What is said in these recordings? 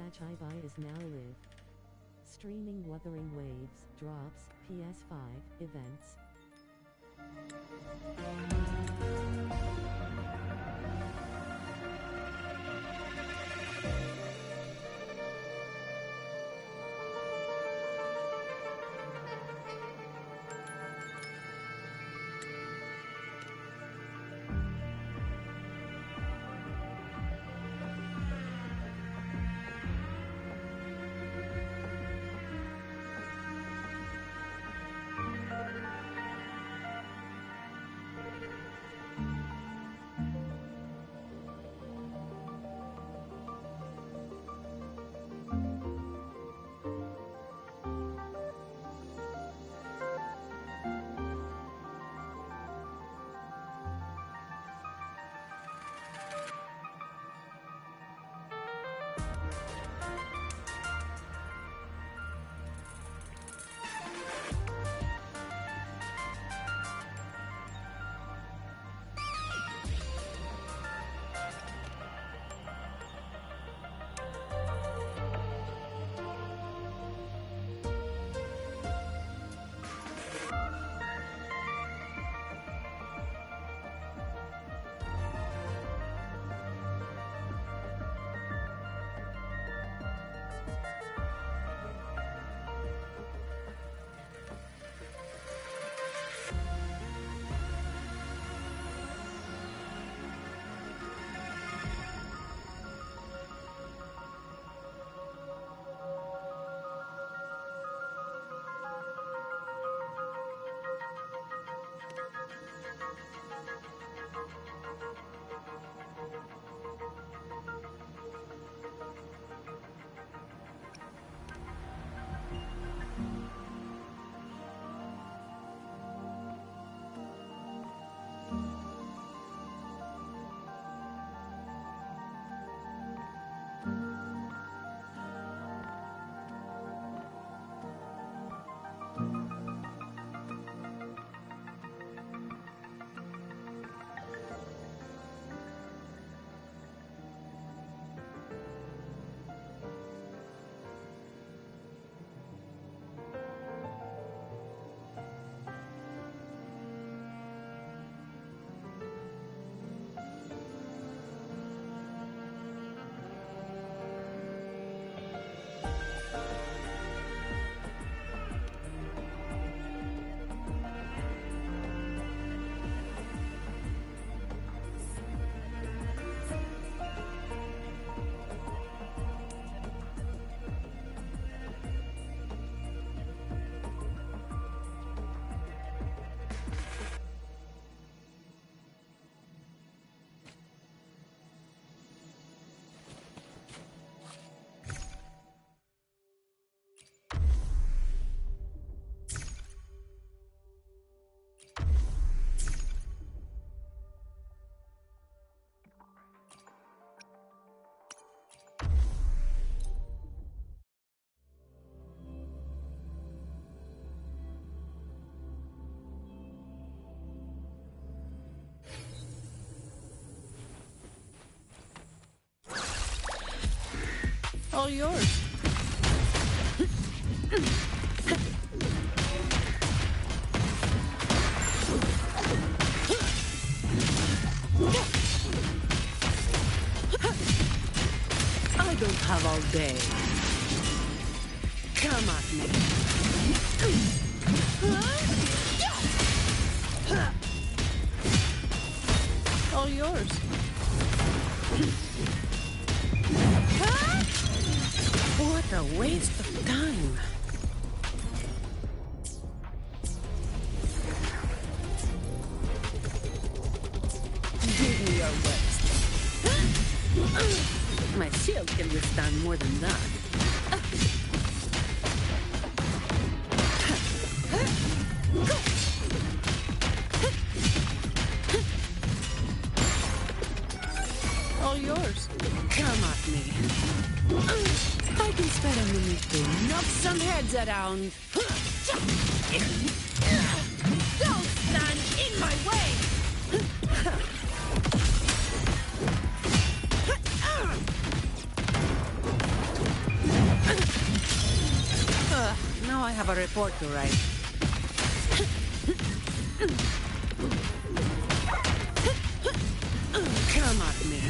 match I buy is now live. Streaming Wuthering Waves, drops, PS5, events. All yours. I don't have all day. Come at me. All yours. What a waste of time. Give me your waste. My shield can withstand more than that. All yours. Come at me. I can spare a minute to knock some heads around. Don't stand in my way! I have a report to write. Come at me.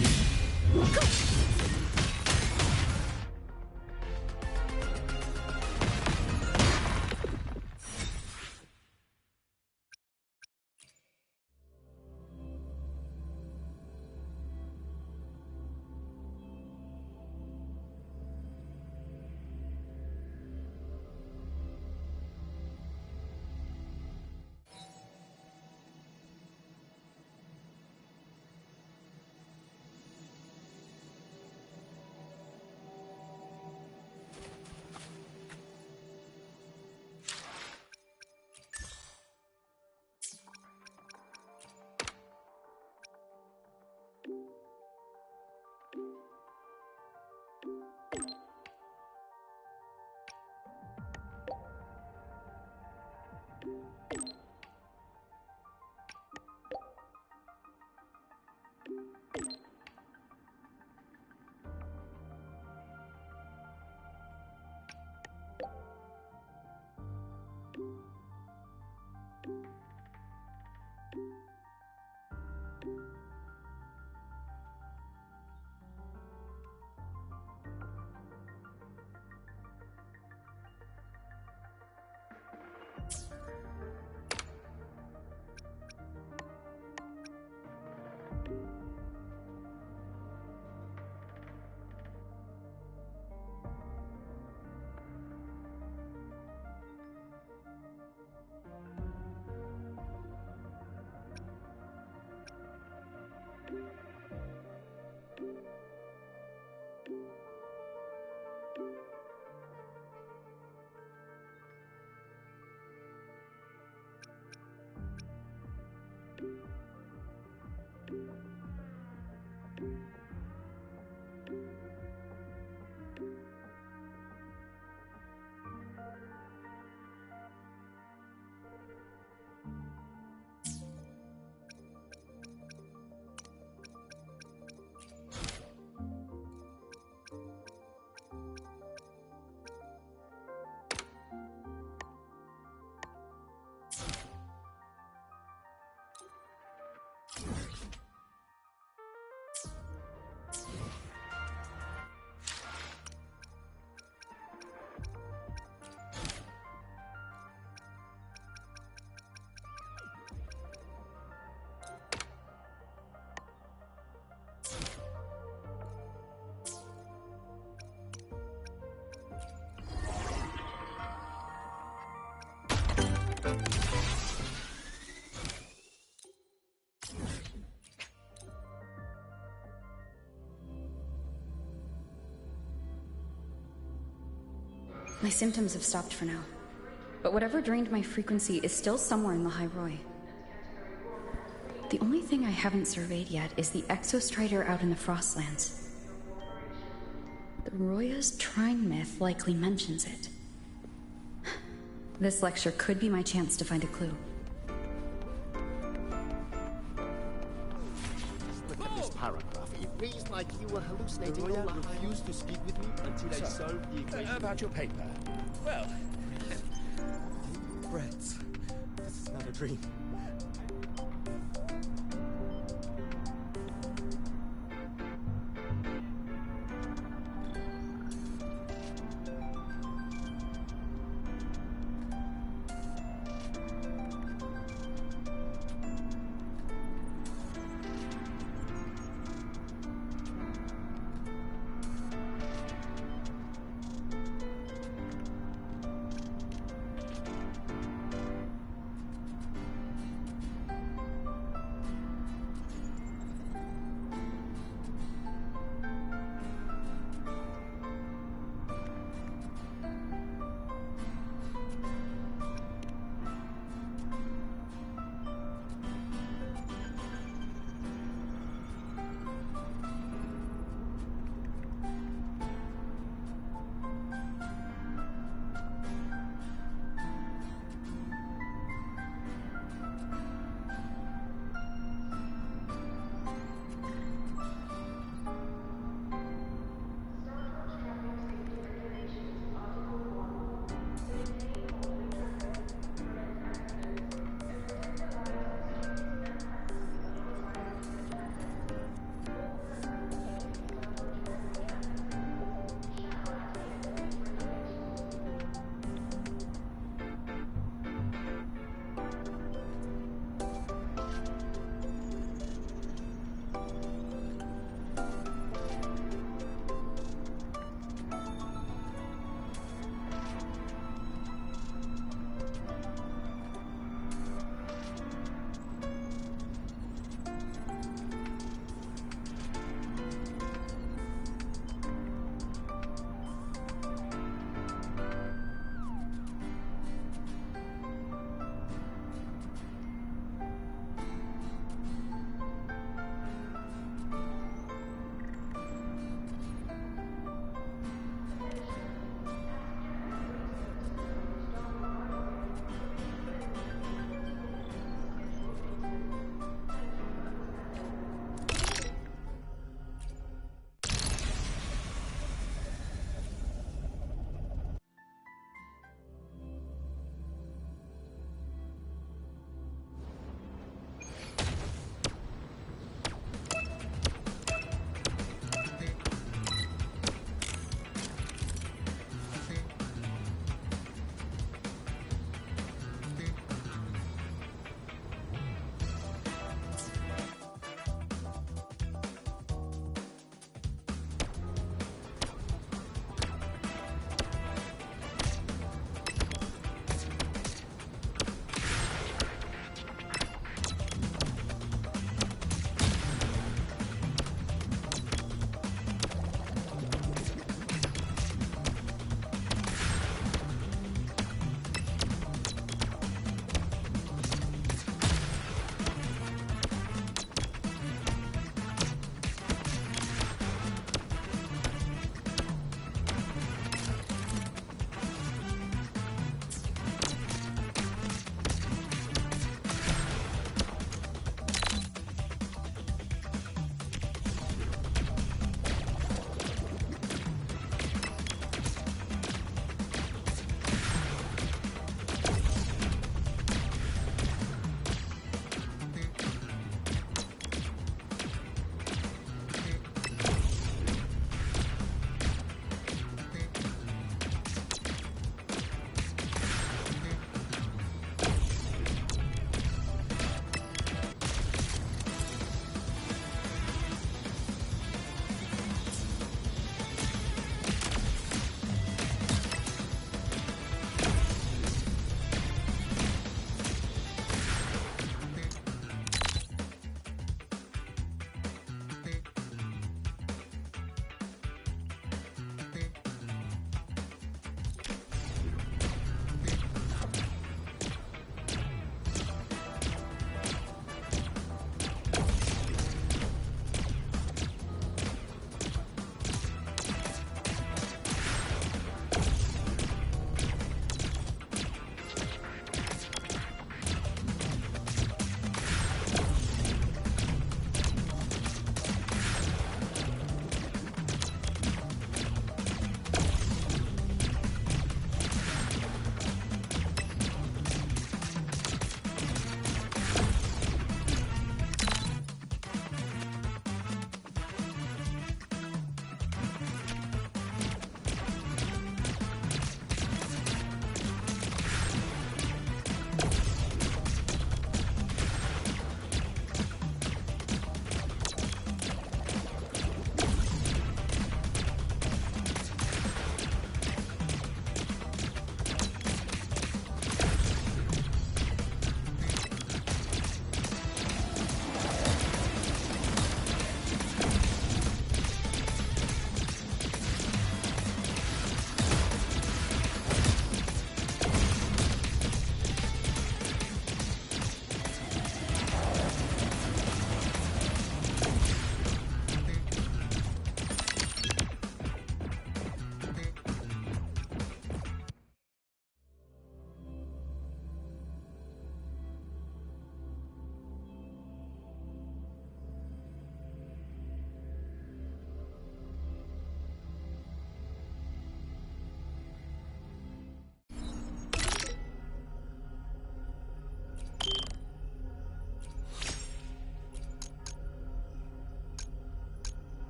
My symptoms have stopped for now, but whatever drained my frequency is still somewhere in the High Roy. The only thing I haven't surveyed yet is the exostrider out in the Frostlands. The Roya's Trine myth likely mentions it. This lecture could be my chance to find a clue. Look at this paragraph. It reads like you were hallucinating. Roya refused to speak with me until I solved the equation. About your paper. Well, Brett, this is not a dream.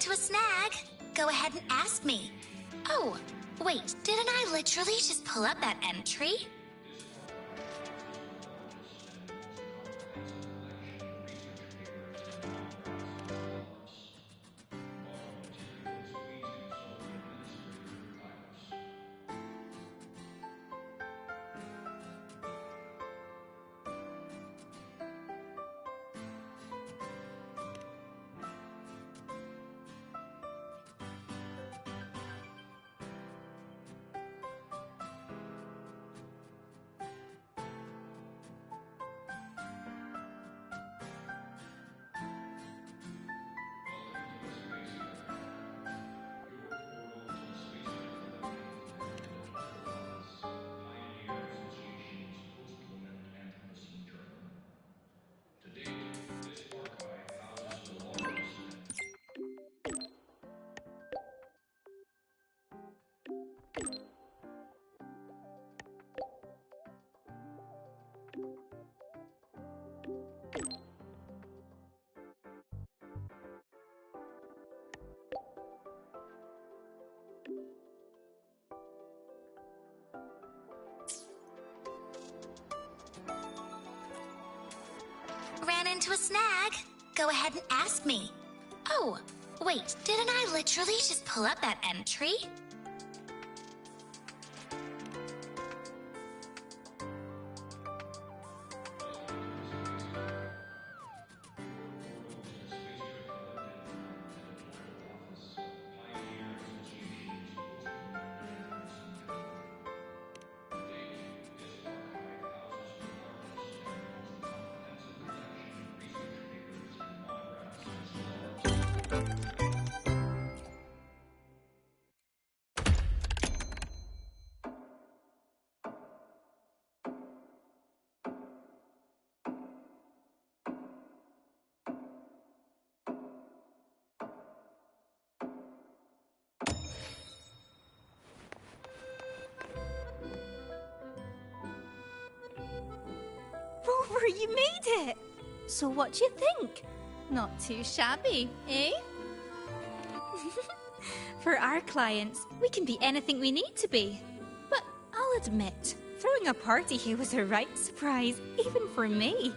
into a snag, go ahead and ask me. Oh, wait, didn't I literally just pull up that entry? Ran into a snag, go ahead and ask me. Oh, wait, didn't I literally just pull up that entry? Rover, you made it! So what do you think? Not too shabby, eh? For our clients, we can be anything we need to be. But I'll admit, throwing a party here was a right surprise, even for me.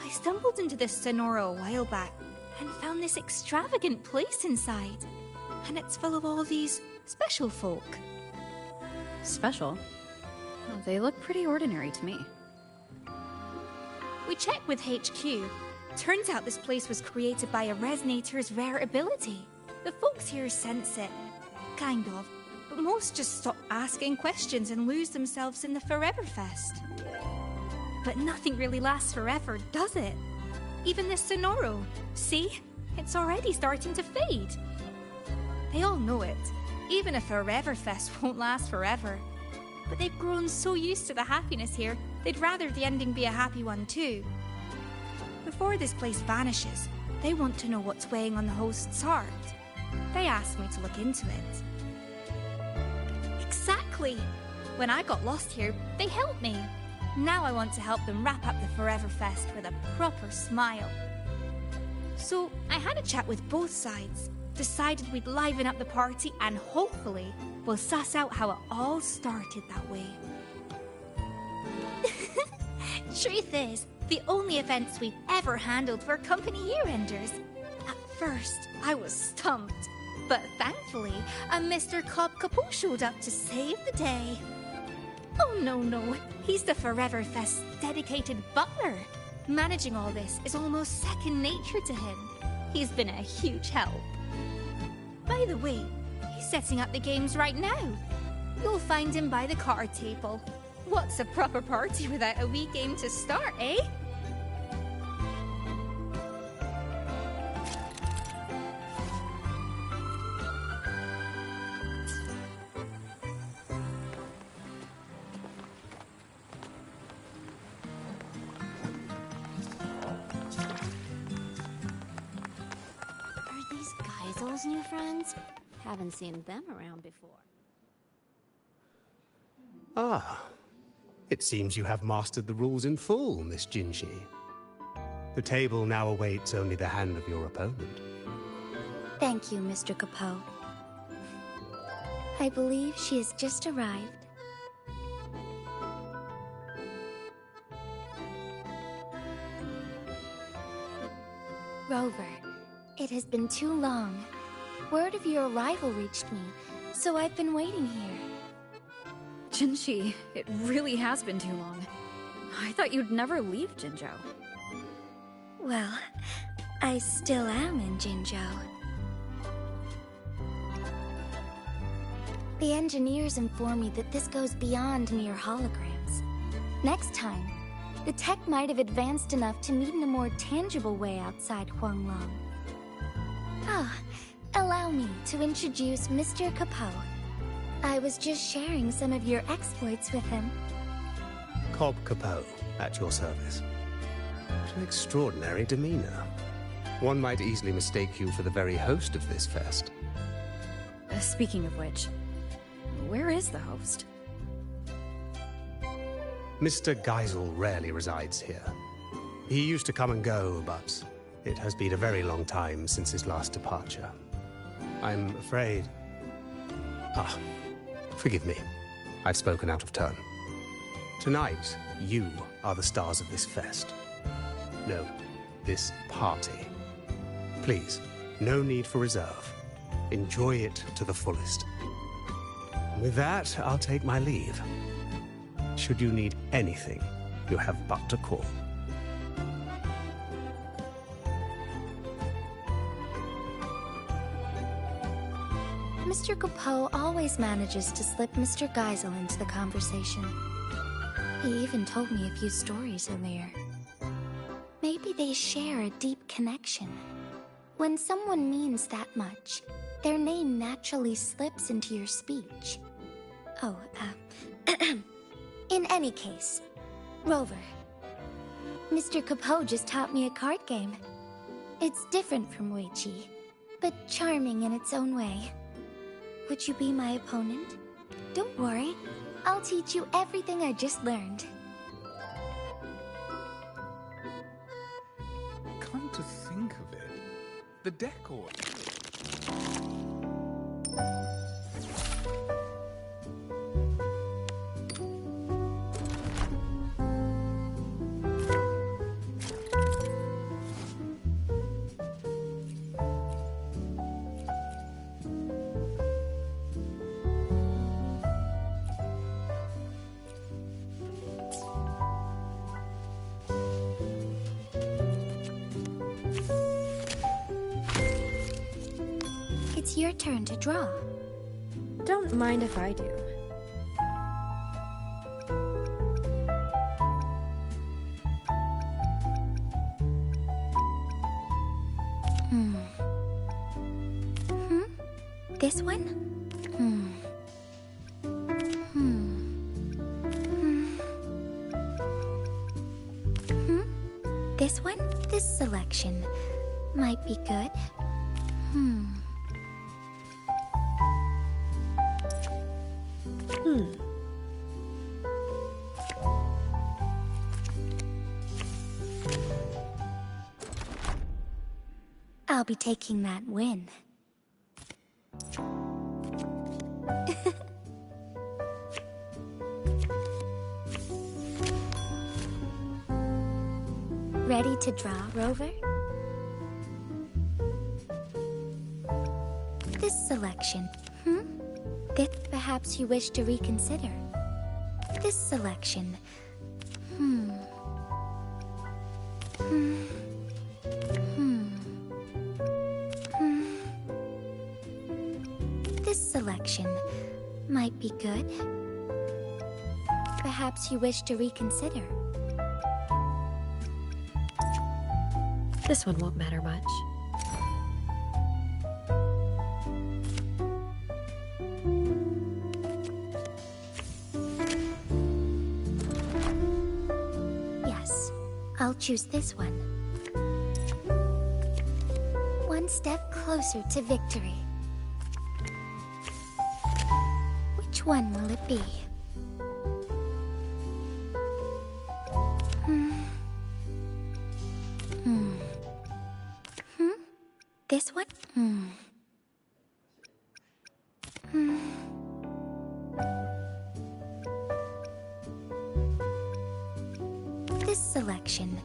I stumbled into this Sonora a while back and found this extravagant place inside. And it's full of all these special folk. Special? Oh, they look pretty ordinary to me. We checked with HQ. Turns out this place was created by a resonator's rare ability. The folks here sense it. Kind of. But most just stop asking questions and lose themselves in the Forever Fest. But nothing really lasts forever, does it? Even this Sonoro. See? It's already starting to fade. They all know it. Even a Forever Fest won't last forever. But they've grown so used to the happiness here, they'd rather the ending be a happy one too. Before this place vanishes, they want to know what's weighing on the host's heart. They asked me to look into it. Exactly! When I got lost here, they helped me. Now I want to help them wrap up the Forever Fest with a proper smile. So I had a chat with both sides, decided we'd liven up the party, and hopefully we'll suss out how it all started that way. Truth is, the only events we've ever handled were company year-enders. At first, I was stumped, but thankfully, a Mr. Cobb Capot showed up to save the day. Oh no, he's the Forever Fest's dedicated butler. Managing all this is almost second nature to him. He's been a huge help. By the way, he's setting up the games right now. You'll find him by the card table. What's a proper party without a wee game to start, eh? Are these Geisel's new friends? Haven't seen them around before. Ah. It seems you have mastered the rules in full, Miss Jinshi. The table now awaits only the hand of your opponent. Thank you, Mr. Capot. I believe she has just arrived. Rover, it has been too long. Word of your arrival reached me, so I've been waiting here. Jinji, it really has been too long. I thought you'd never leave Jinzhou. Well, I still am in Jinzhou. The engineers inform me that this goes beyond mere holograms. Next time, the tech might have advanced enough to meet in a more tangible way outside Huanglong. Oh, allow me to introduce Mr. Capot. I was just sharing some of your exploits with him. Cobb Capot, at your service. What an extraordinary demeanor. One might easily mistake you for the very host of this fest. Speaking of which, where is the host? Mr. Geisel rarely resides here. He used to come and go, but it has been a very long time since his last departure. I'm afraid... forgive me. I've spoken out of turn. Tonight, you are the stars of this fest. No, this party. Please, no need for reserve. Enjoy it to the fullest. With that, I'll take my leave. Should you need anything, you have but to call. Mr. Capot always manages to slip Mr. Geisel into the conversation. He even told me a few stories earlier. Maybe they share a deep connection. When someone means that much, their name naturally slips into your speech. Oh, in any case, Rover. Mr. Capot just taught me a card game. It's different from Weiqi, but charming in its own way. Would you be my opponent? Don't worry, I'll teach you everything I just learned. Come to think of it, the deck order. It's your turn to draw. Don't mind if I do. This one? This one? This selection might be good. I'll be taking that win. Ready to draw, Rover? This selection, This perhaps you wish to reconsider. This selection, This selection might be good. Perhaps you wish to reconsider. This one won't matter much. Yes, I'll choose this one. One step closer to victory. Which one will it be? This one? this selection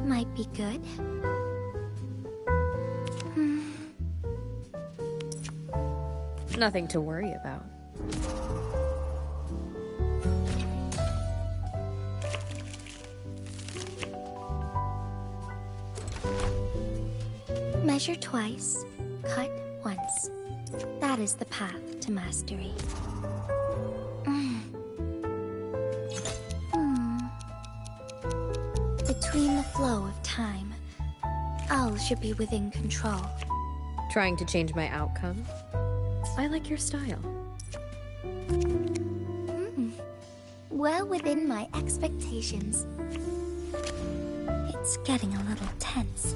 might be good. Nothing to worry about. Measure twice, cut once. That is the path to mastery. Between the flow of time, all should be within control. Trying to change my outcome? I like your style. Well within my expectations. It's getting a little tense.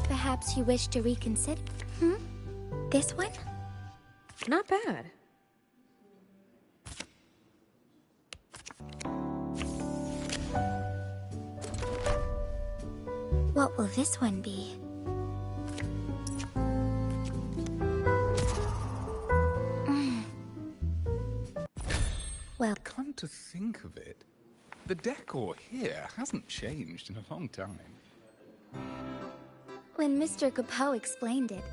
Perhaps you wish to reconsider? This one? Not bad. What will this one be? Well, Come to think of it, the decor here hasn't changed in a long time. when Mr. Capot explained it,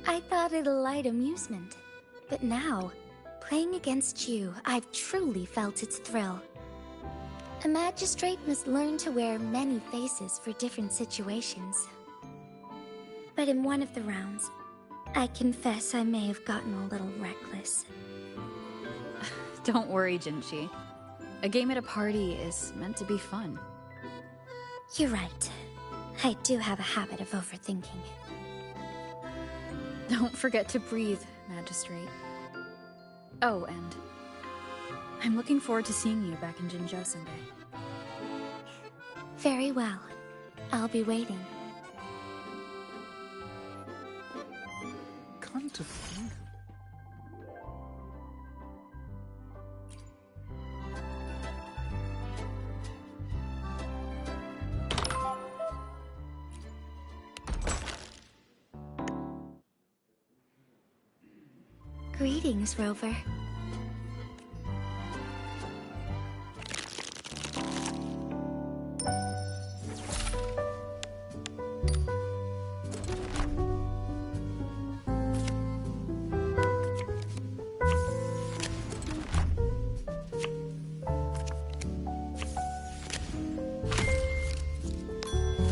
I thought it a light amusement. But now, playing against you, I've truly felt its thrill. A magistrate must learn to wear many faces for different situations. But in one of the rounds, I confess I may have gotten a little reckless. Don't worry, Jinchi. A game at a party is meant to be fun. You're right. I do have a habit of overthinking. Don't forget to breathe, Magistrate. Oh, and I'm looking forward to seeing you back in Jinzhou someday. Very well. I'll be waiting. Come to think of it. Greetings, Rover.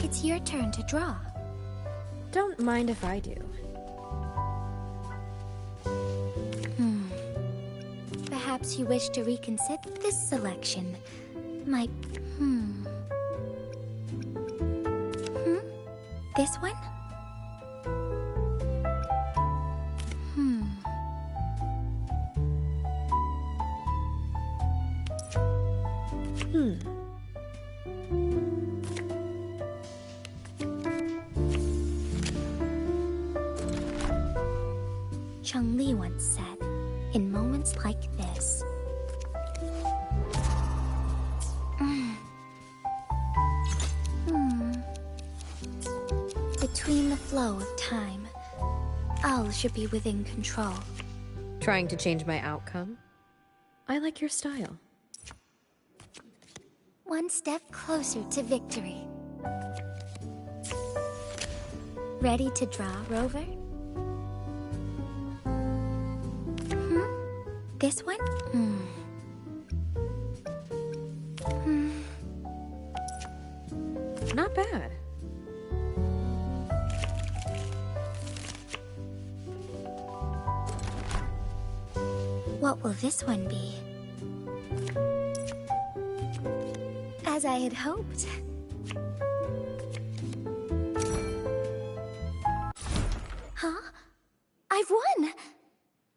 It's your turn to draw. Don't mind if I do. Perhaps you wish to reconsider this selection. Might... This one? Chung Li once said, in moments like this, between the flow of time, all should be within control. Trying to change my outcome? I like your style. One step closer to victory. Ready to draw, Rover? This one? Not bad. What will this one be? As I had hoped. Huh? I've won!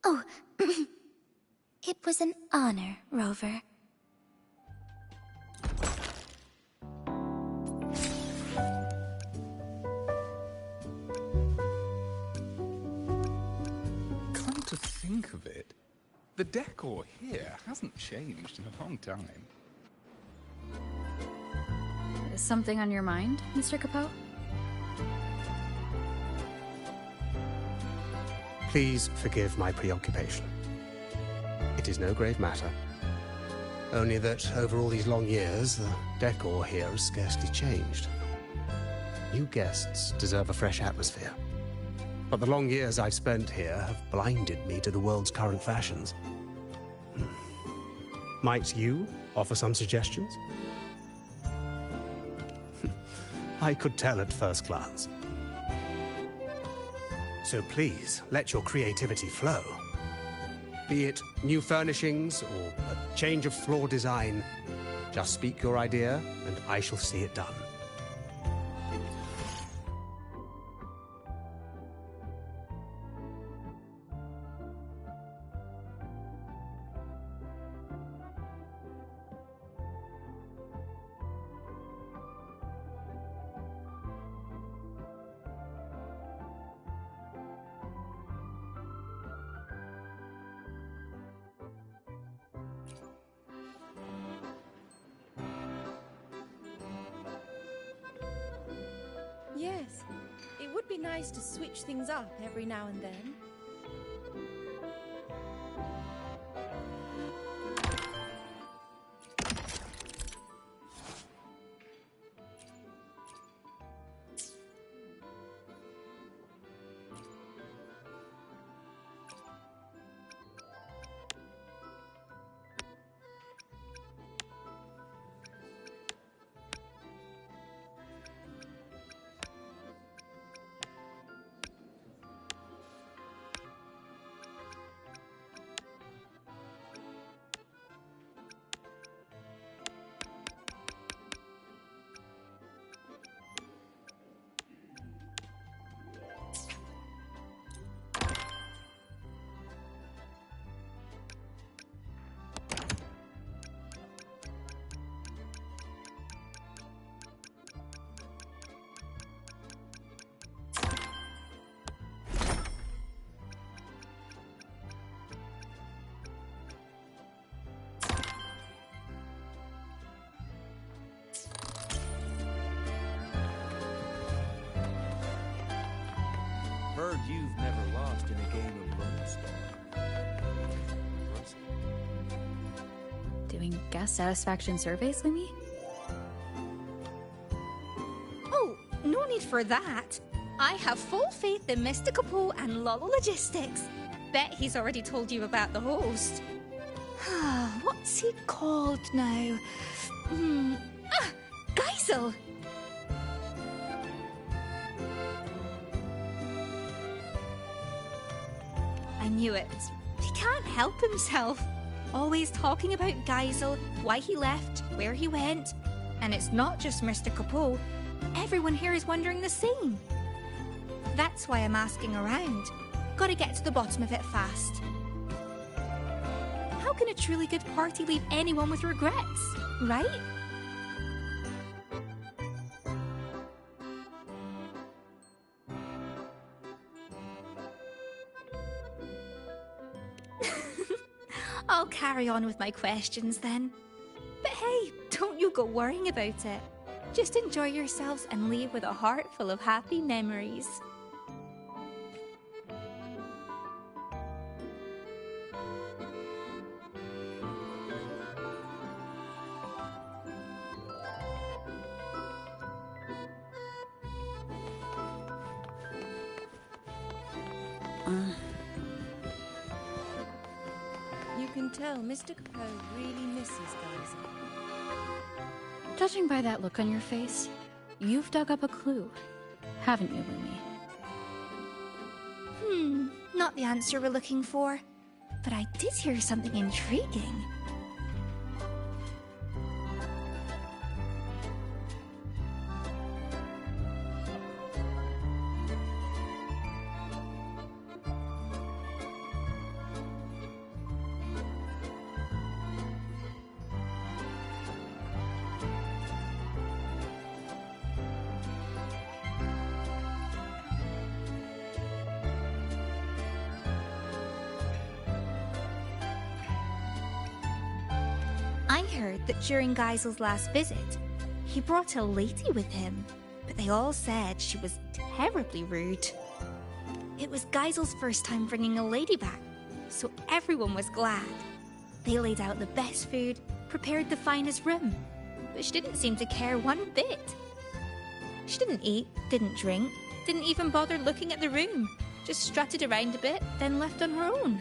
Oh, it was an honor, Rover. Come to think of it, the decor here hasn't changed in a long time. Is something on your mind, Mr. Capot? Please forgive my preoccupation. It is no grave matter. Only that over all these long years, the decor here has scarcely changed. New guests deserve a fresh atmosphere. But the long years I've spent here have blinded me to the world's current fashions. Might you offer some suggestions? I could tell at first glance. So please, let your creativity flow. Be it new furnishings or a change of floor design, just speak your idea and I shall see it done. Yes, it would be nice to switch things up every now and then. Heard you've never lost in a game of Lone Star. Doing guest satisfaction surveys, Lumi? Oh, no need for that. I have full faith in Mr. Capo and Lolo Logistics. Bet he's already told you about the host. What's he called now? Geisel! I knew it. He can't help himself. Always talking about Geisel, why he left, where he went. And it's not just Mr. Capo. Everyone here is wondering the same. That's why I'm asking around. Gotta get to the bottom of it fast. How can a truly good party leave anyone with regrets, right? I'll carry on with my questions then. But hey, don't you go worrying about it. Just enjoy yourselves and leave with a heart full of happy memories. You can tell Mr. Capo really misses Geisel. Judging by that look on your face, you've dug up a clue, haven't you, Lumi? Not the answer we're looking for. But I did hear something intriguing. I heard that during Geisel's last visit, he brought a lady with him, but they all said she was terribly rude. It was Geisel's first time bringing a lady back, so everyone was glad. They laid out the best food, prepared the finest room, but she didn't seem to care one bit. She didn't eat, didn't drink, didn't even bother looking at the room, just strutted around a bit, then left on her own.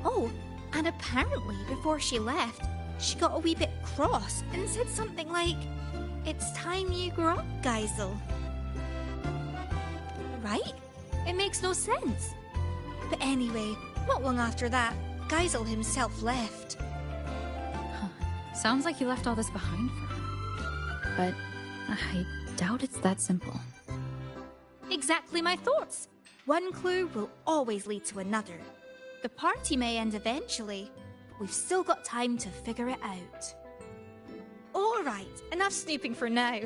Oh, and apparently before she left, she got a wee bit cross and said something like, "It's time you grew up, Geisel." Right? It makes no sense. But anyway, not long after that, Geisel himself left. Sounds like he left all this behind for her. But I doubt it's that simple. Exactly my thoughts. One clue will always lead to another. The party may end eventually, but we've still got time to figure it out. Alright, enough snooping for now.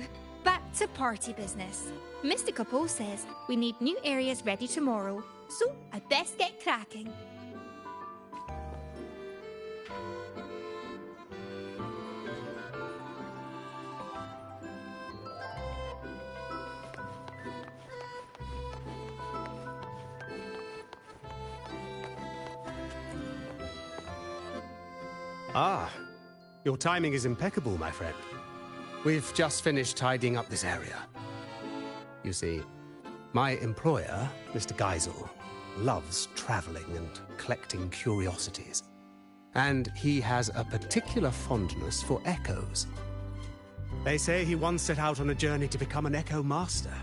Back to party business. Mr. Couple says we need new areas ready tomorrow, so I best get cracking. Ah, your timing is impeccable, my friend. We've just finished tidying up this area. You see, my employer, Mr. Geisel, loves traveling and collecting curiosities. And he has a particular fondness for echoes. They say he once set out on a journey to become an echo master.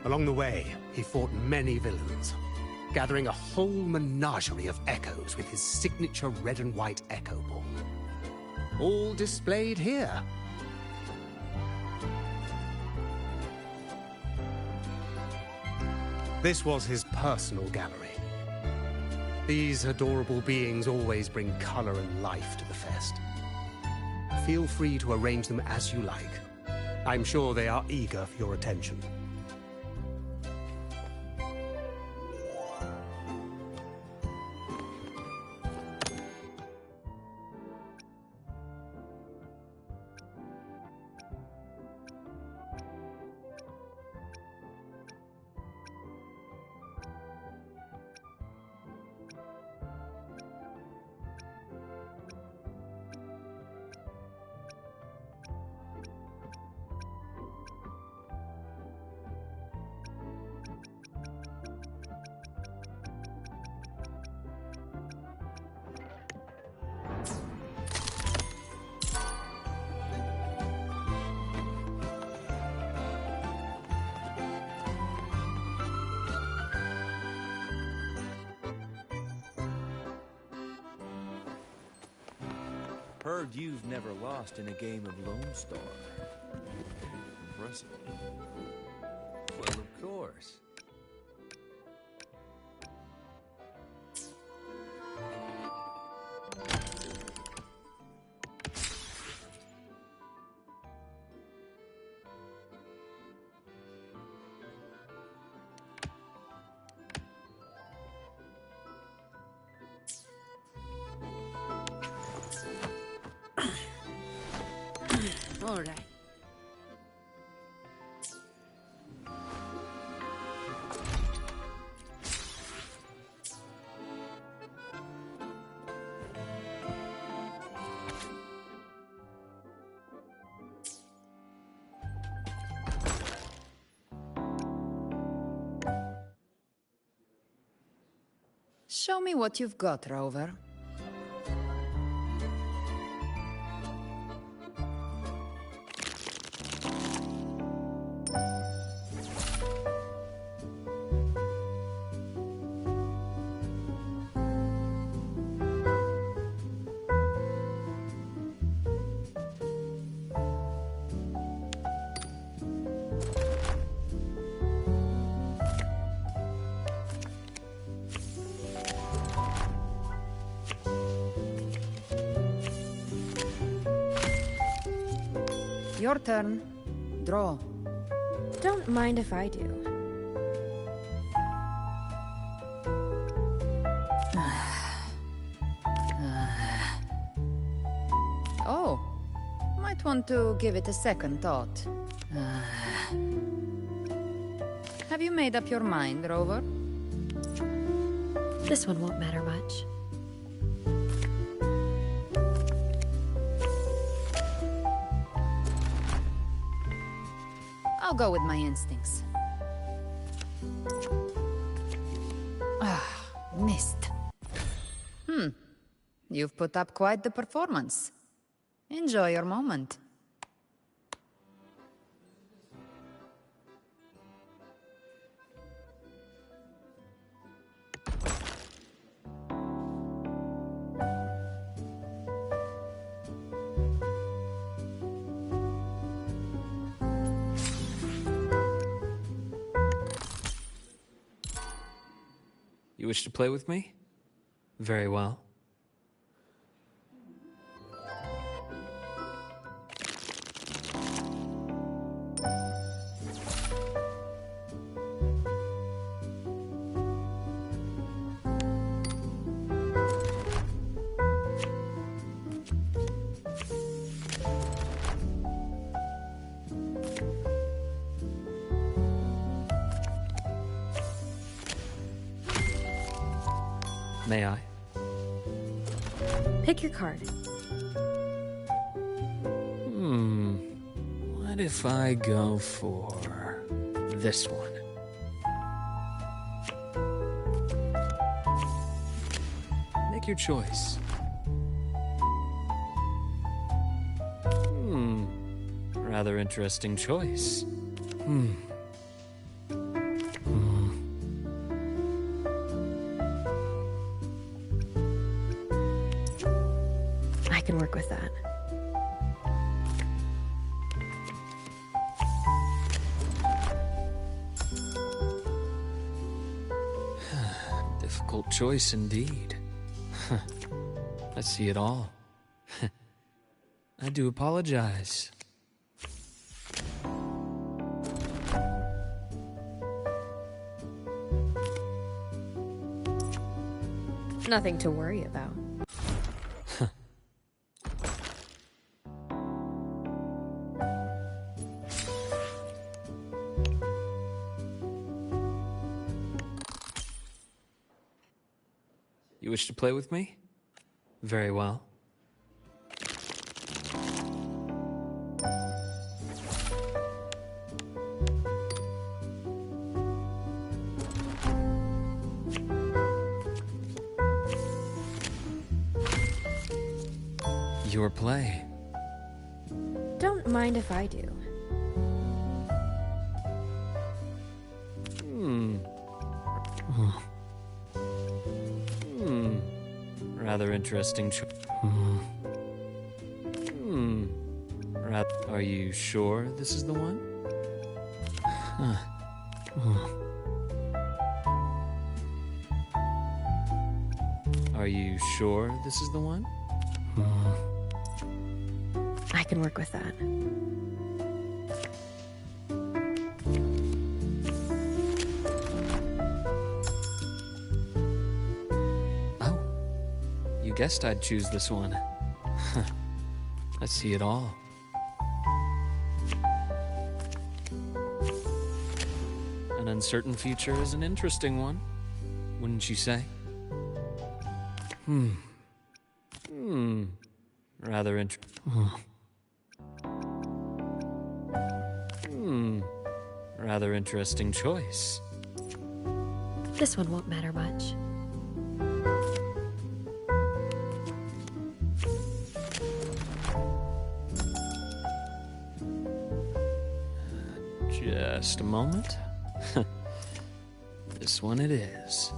Along the way, he fought many villains, gathering a whole menagerie of echoes with his signature red and white echo ball. All displayed here. This was his personal gallery. These adorable beings always bring color and life to the fest. Feel free to arrange them as you like. I'm sure they are eager for your attention. Heard you've never lost in a game of Lone Star. Impressive. Well, of course. All right. Show me what you've got, Rover. Your turn. Draw. Don't mind if I do. Oh, Might want to give it a second thought. Have you made up your mind, Rover? This one won't matter much. I'll go with my instincts. Missed. You've put up quite the performance. Enjoy your moment. You wish to play with me? Very well. May I? Pick your card. What if I go for this one? Make your choice. Rather interesting choice. I can work with that. Difficult choice indeed. I see it all. I do apologize. Nothing to worry about. You wish to play with me? Very well. Your play. Don't mind if I do. Rather interesting Are you sure this is the one? Are you sure this is the one? I can work with that. Oh, you guessed I'd choose this one. I see it all. An uncertain future is an interesting one, wouldn't you say? Rather rather interesting choice. This one won't matter much. Just a moment. This one it is.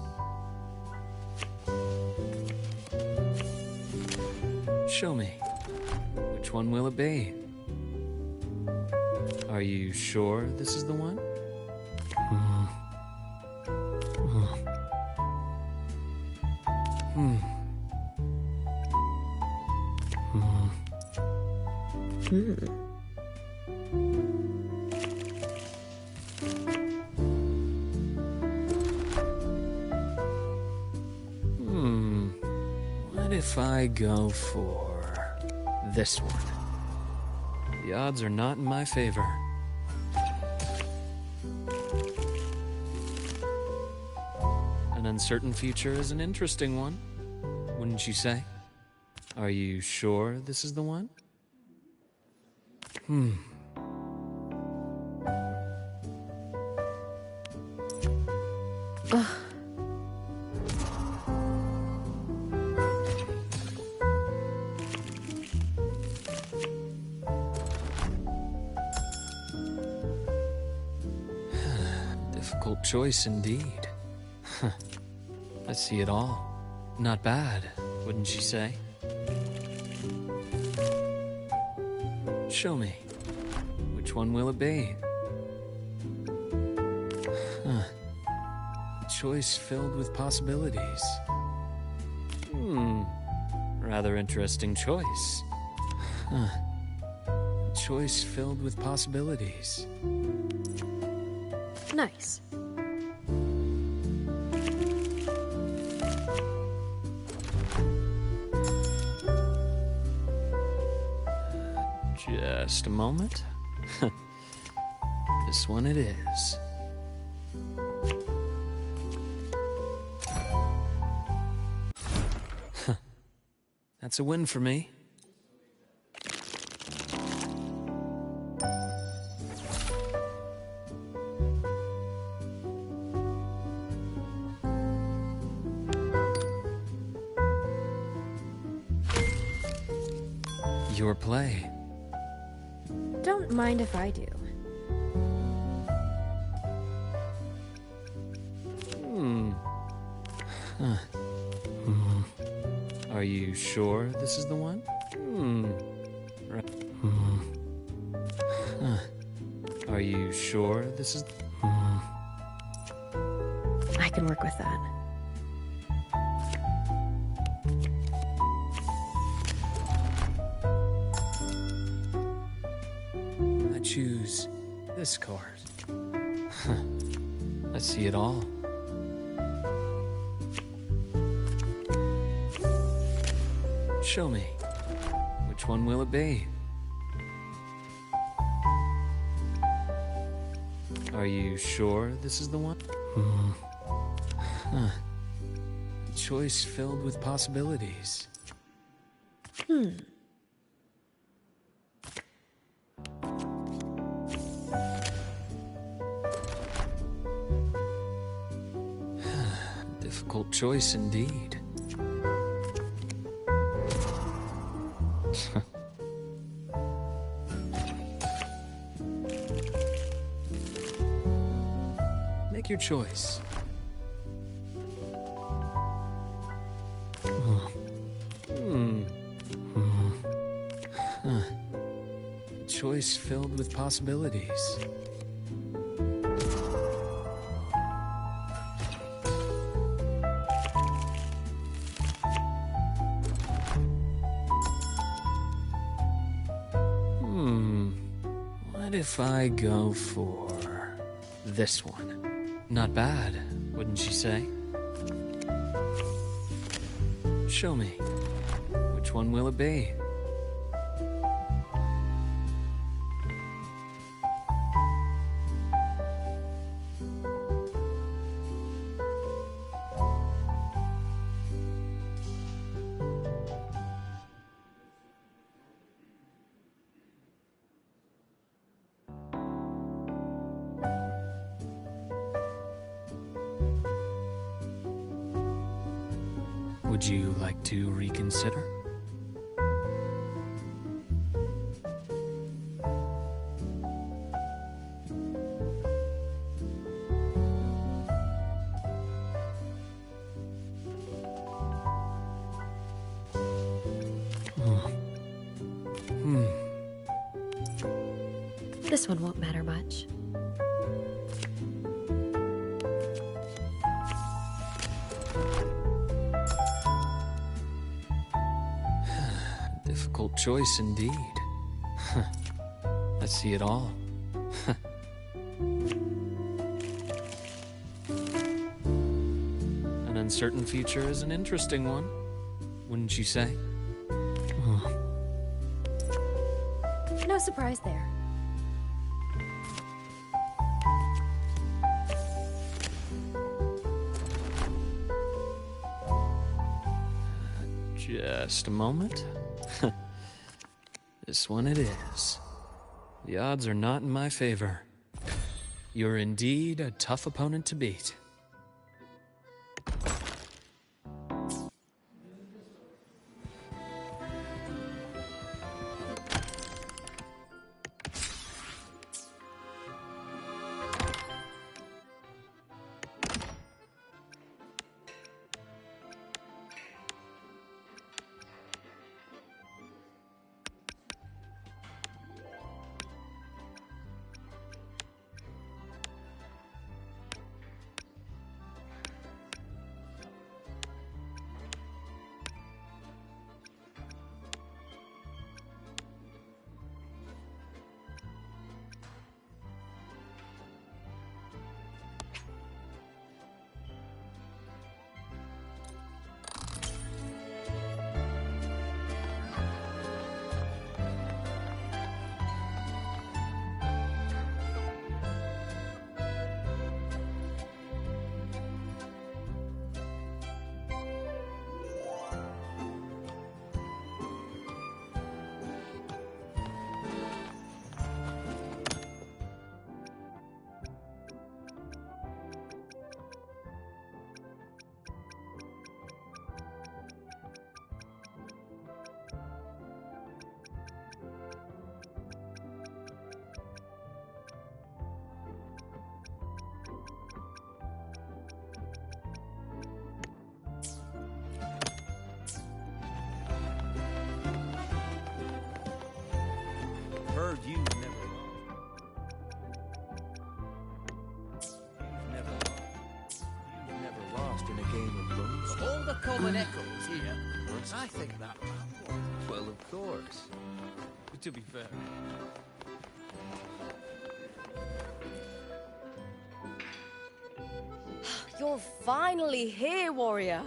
Show me. Which one will it be? Are you sure this is the one? What if I go for this one? The odds are not in my favor. An uncertain future is an interesting one, wouldn't you say? Are you sure this is the one? Difficult choice indeed. I see it all. Not bad, wouldn't you say? Show me. Which one will it be? Choice filled with possibilities. Rather interesting choice. Choice filled with possibilities. Nice. Just a moment. This one it is. That's a win for me. Your play. Don't mind if I do. Are you sure this is the one? Are you sure this is... I can work with that. I choose this card. I see it all. Show me. Which one will it be? Are you sure this is the one? Choice filled with possibilities. Difficult choice indeed. Make your choice. Choice filled with possibilities. What if I go for this one? Not bad, wouldn't you say? Show me. Which one will it be? Would you like to reconsider? This one won't matter much. Difficult choice indeed. I see it all. An uncertain future is an interesting one, wouldn't you say? No surprise there. Just a moment. This one it is. The odds are not in my favor. You're indeed a tough opponent to beat. Heard you've never lost. You've never lost in a game of Lone Star. All the common echoes here. I think that. Well, of course. To be fair. You're finally here, warrior.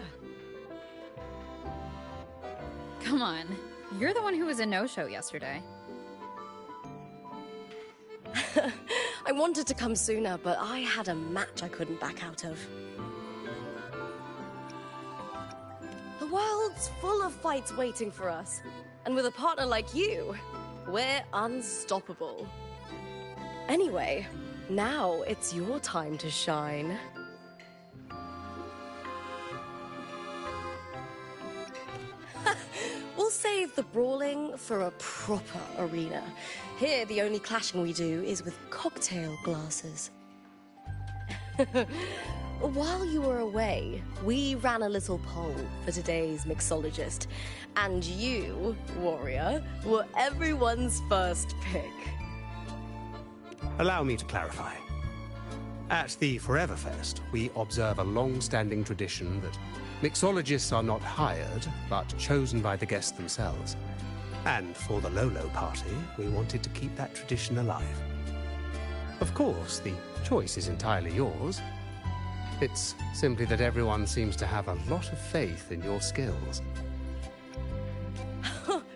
Come on. You're the one who was a no-show yesterday. I wanted to come sooner, but I had a match I couldn't back out of. The world's full of fights waiting for us. And with a partner like you, we're unstoppable. Anyway, now it's your time to shine. We'll save the brawling for a proper arena. Here, the only clashing we do is with cocktail glasses. While you were away, we ran a little poll for today's mixologist, and you, warrior, were everyone's first pick. Allow me to clarify. At the Forever Fest, we observe a long-standing tradition that mixologists are not hired, but chosen by the guests themselves. And for the Lolo party, we wanted to keep that tradition alive. Of course, the choice is entirely yours. It's simply that everyone seems to have a lot of faith in your skills.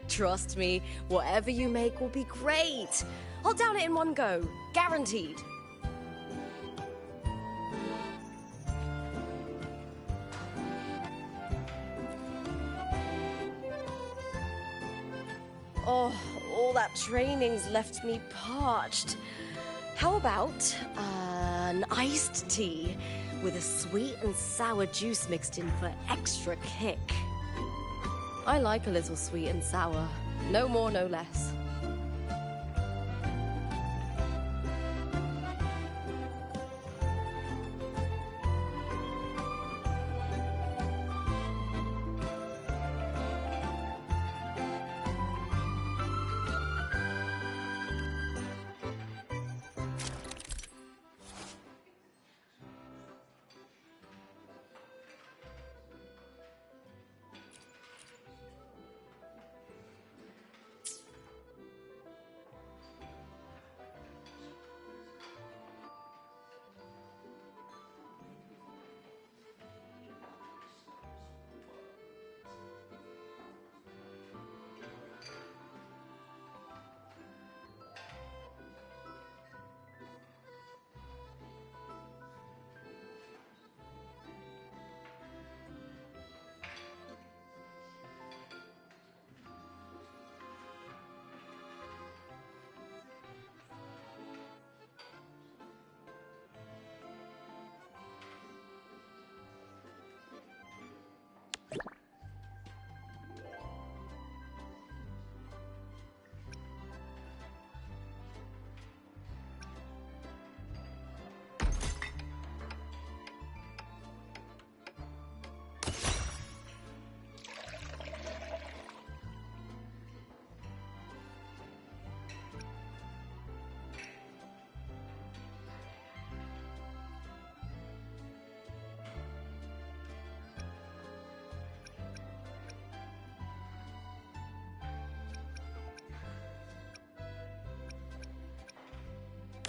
Trust me, whatever you make will be great. I'll down it in one go, guaranteed. Oh, all that training's left me parched. How about an iced tea with a sweet and sour juice mixed in for extra kick? I like a little sweet and sour. No more, no less.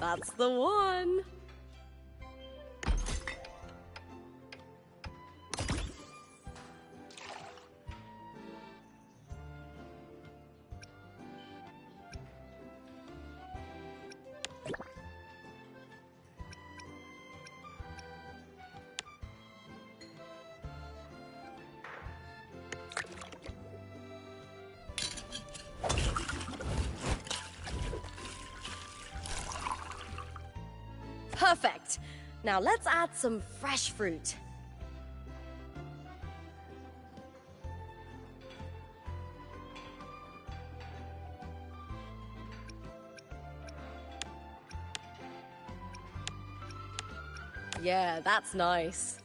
That's the one. Perfect. Now let's add some fresh fruit. Yeah, that's nice.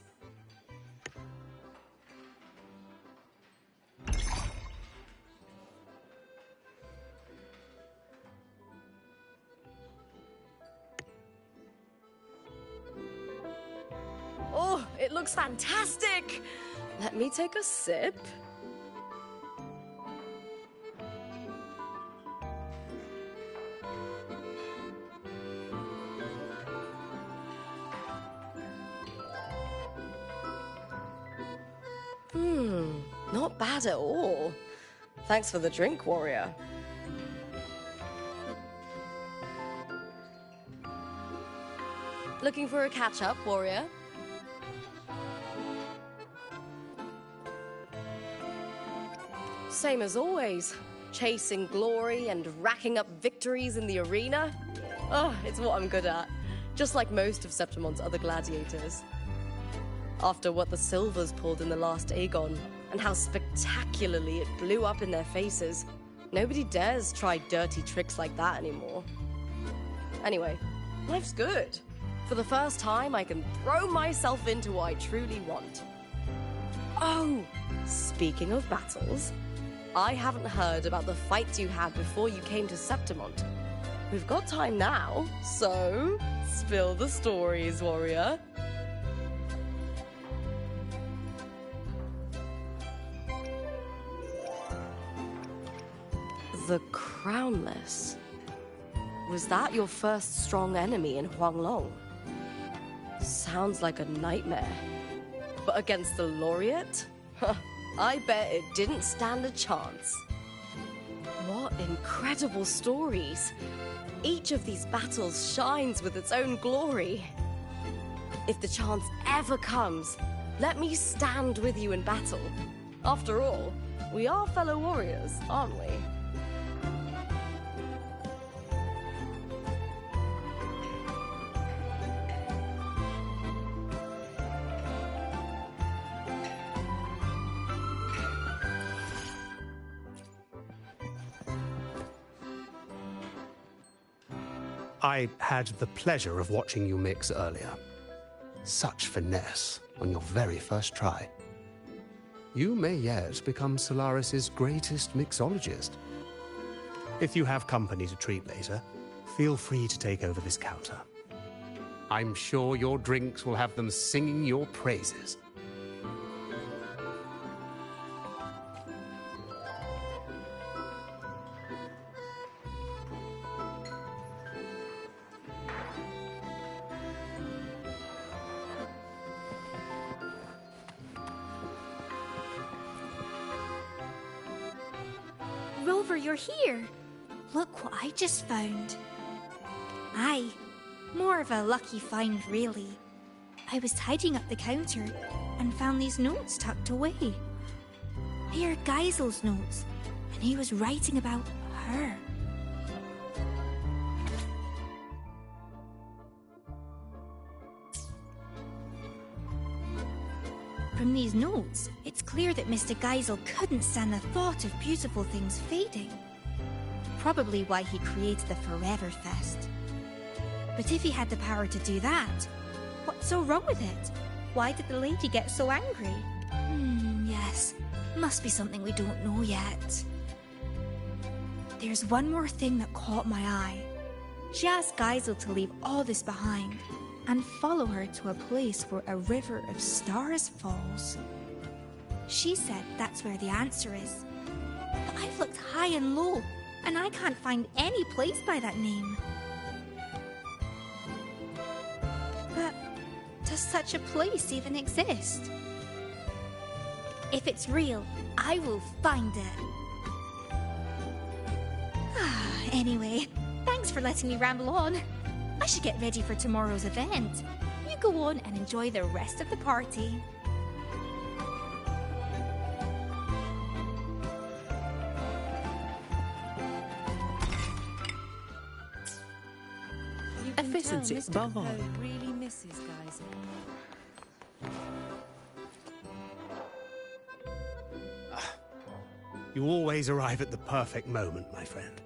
Oh, it looks fantastic! Let me take a sip. Not bad at all. Thanks for the drink, warrior. Looking for a catch-up, warrior? Same as always. Chasing glory and racking up victories in the arena. Oh, it's what I'm good at. Just like most of Septimon's other gladiators. After what the Silvers pulled in the last Aegon, and how spectacularly it blew up in their faces, nobody dares try dirty tricks like that anymore. Anyway, life's good. For the first time, I can throw myself into what I truly want. Oh, speaking of battles, I haven't heard about the fights you had before you came to Septimont. We've got time now, so spill the stories, warrior. The Crownless. Was that your first strong enemy in Huanglong? Sounds like a nightmare. But against the Laureate? I bet it didn't stand a chance. What incredible stories. Each of these battles shines with its own glory. If the chance ever comes, let me stand with you in battle. After all, we are fellow warriors, aren't we? I had the pleasure of watching you mix earlier. Such finesse on your very first try. You may yet become Solaris's greatest mixologist. If you have company to treat later, feel free to take over this counter. I'm sure your drinks will have them singing your praises. Rover, you're here. Look what I just found. Aye, more of a lucky find, really. I was tidying up the counter and found these notes tucked away. They are Geisel's notes, and he was writing about her. From these notes, it's clear that Mr. Geisel couldn't stand the thought of beautiful things fading. Probably why he created the Forever Fest. But if he had the power to do that, what's so wrong with it? Why did the lady get so angry? Yes, must be something we don't know yet. There's one more thing that caught my eye. She asked Geisel to leave all this behind and follow her to a place where a river of stars falls. She said that's where the answer is. But I've looked high and low, and I can't find any place by that name. Does such a place even exist? If it's real, I will find it. Anyway, thanks for letting me ramble on. I should get ready for tomorrow's event. You go on and enjoy the rest of the party. You can Efficiency tell Mr. above all. Capone really misses guys. You always arrive at the perfect moment, my friend.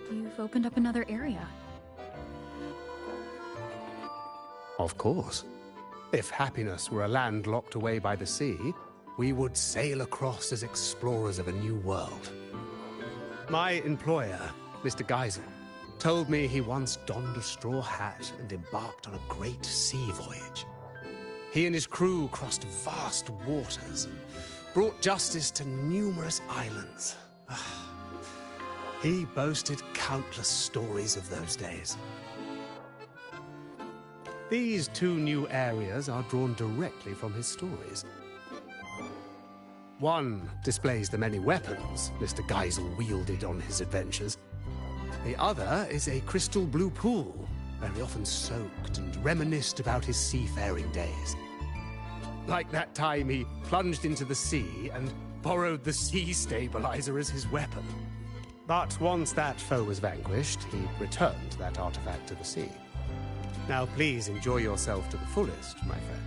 You've opened up another area. Of course. If happiness were a land locked away by the sea, we would sail across as explorers of a new world. My employer, Mr. Geisel, told me he once donned a straw hat and embarked on a great sea voyage. He and his crew crossed vast waters and brought justice to numerous islands. He boasted countless stories of those days. These two new areas are drawn directly from his stories. One displays the many weapons Mr. Geisel wielded on his adventures. The other is a crystal blue pool, where he often soaked and reminisced about his seafaring days. Like that time he plunged into the sea and borrowed the sea stabilizer as his weapon. But once that foe was vanquished, he returned that artifact to the sea. Now please enjoy yourself to the fullest, my friend.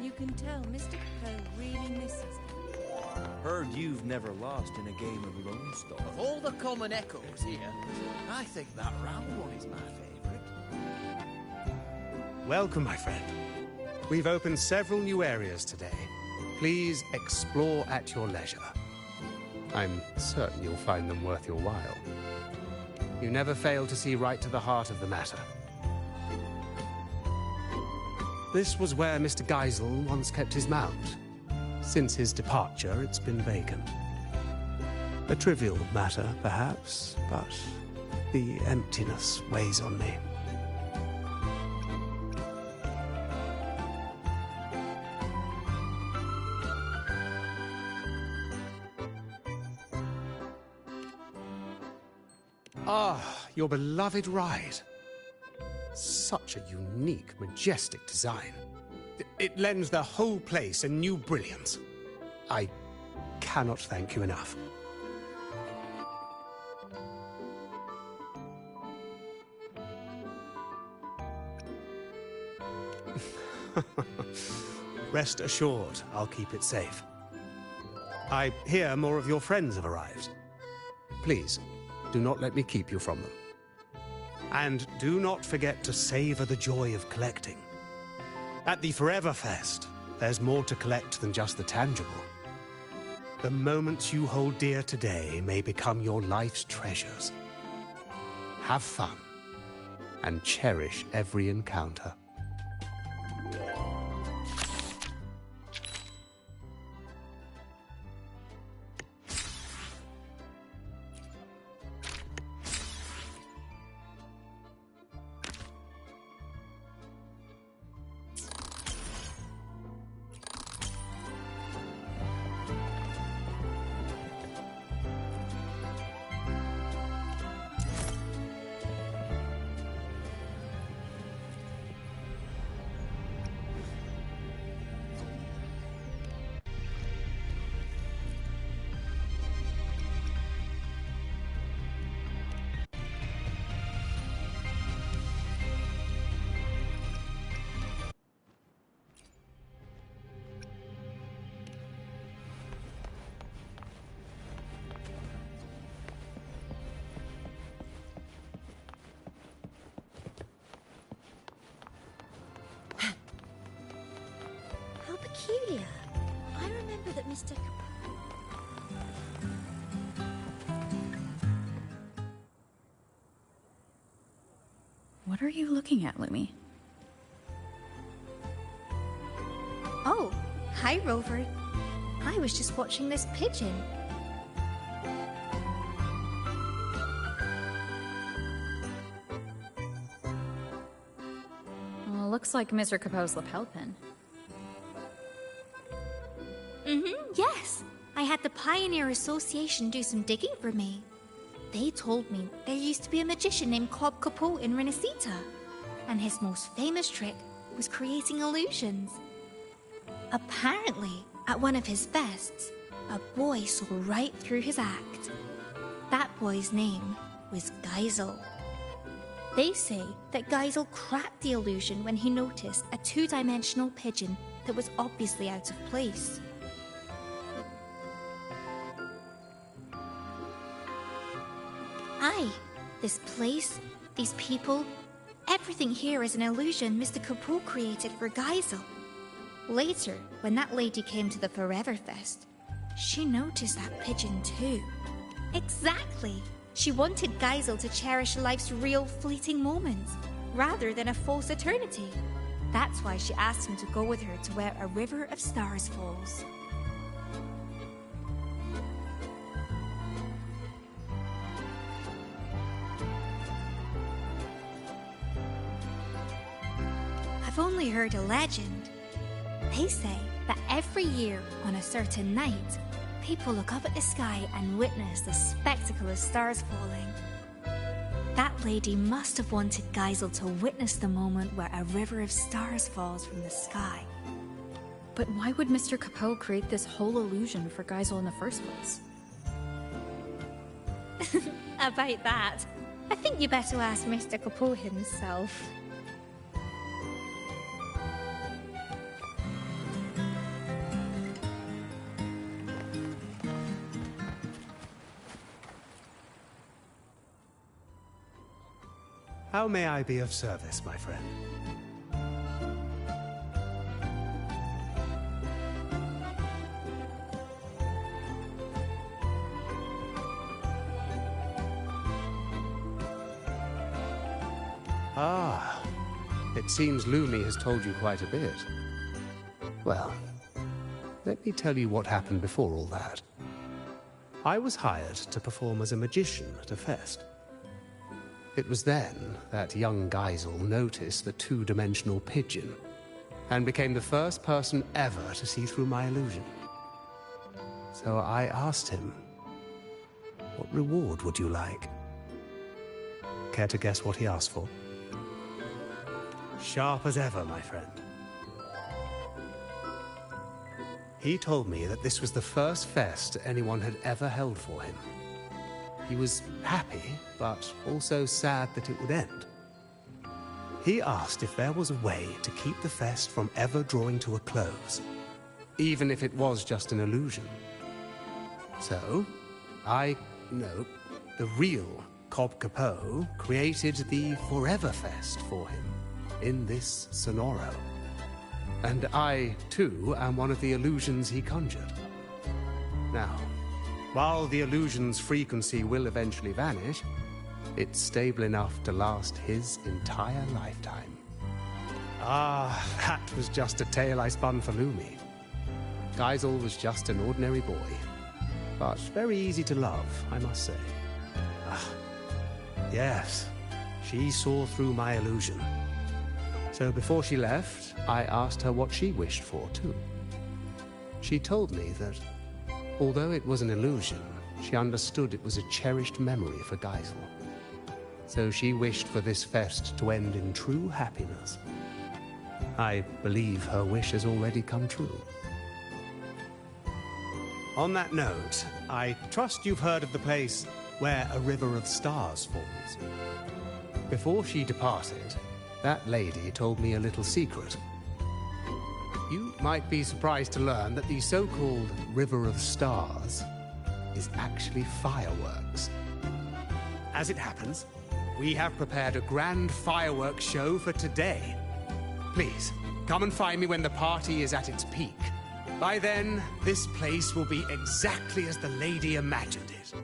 You can tell Mr. Capone really misses it. Heard you've never lost in a game of Lone Star. Of all the common echoes here, I think that round one is my favorite. Welcome, my friend. We've opened several new areas today. Please explore at your leisure. I'm certain you'll find them worth your while. You never fail to see right to the heart of the matter. This was where Mr. Geisel once kept his mount. Since his departure, it's been vacant. A trivial matter, perhaps, but the emptiness weighs on me. Ah, your beloved ride. Such a unique, majestic design. It lends the whole place a new brilliance. I cannot thank you enough. Rest assured, I'll keep it safe. I hear more of your friends have arrived. Please, do not let me keep you from them. And do not forget to savor the joy of collecting. At the Forever Fest, there's more to collect than just the tangible. The moments you hold dear today may become your life's treasures. Have fun, and cherish every encounter. Peculiar. I remember that Mr. What are you looking at, Lumi? Oh, hi, Rover. I was just watching this pigeon. Well, looks like Mr. Capoe's lapel pin. Yes. I had the Pioneer Association do some digging for me. They told me there used to be a magician named Cobb Capoe in Renacita, and his most famous trick was creating illusions. Apparently, at one of his fests, a boy saw right through his act. That boy's name was Geisel. They say that Geisel cracked the illusion when he noticed a two-dimensional pigeon that was obviously out of place. Aye, this place, these people, everything here is an illusion Mr. Capoe created for Geisel. Later, when that lady came to the Forever Fest, she noticed that pigeon too. Exactly! She wanted Geisel to cherish life's real fleeting moments, rather than a false eternity. That's why she asked him to go with her to where a river of stars falls. I've only heard a legend. They say that every year on a certain night, people look up at the sky and witness the spectacle of stars falling. That lady must have wanted Geisel to witness the moment where a river of stars falls from the sky. But why would Mr. Capoe create this whole illusion for Geisel in the first place? About that, I think you better ask Mr. Capoe himself. How may I be of service, my friend? Ah, it seems Lumi has told you quite a bit. Well, let me tell you what happened before all that. I was hired to perform as a magician at a fest. It was then that young Geisel noticed the two-dimensional pigeon and became the first person ever to see through my illusion. So I asked him, "What reward would you like?" care to guess what he asked for? Sharp as ever, my friend. He told me that this was the first fest anyone had ever held for him. He was happy, but also sad that it would end. He asked if there was a way to keep the fest from ever drawing to a close, even if it was just an illusion. So, the real Cobb Capot created the Forever Fest for him in this Sonoro. And I, too, am one of the illusions he conjured. Now, while the illusion's frequency will eventually vanish, it's stable enough to last his entire lifetime. Ah, that was just a tale I spun for Lumi. Geisel was just an ordinary boy, but very easy to love, I must say. Ah, yes, she saw through my illusion. So before she left, I asked her what she wished for, too. She told me that, although it was an illusion, she understood it was a cherished memory for Geisel. So she wished for this fest to end in true happiness. I believe her wish has already come true. On that note, I trust you've heard of the place where a river of stars falls. Before she departed, that lady told me a little secret. You might be surprised to learn that the so-called River of Stars is actually fireworks. As it happens, we have prepared a grand fireworks show for today. Please, come and find me when the party is at its peak. By then, this place will be exactly as the lady imagined it.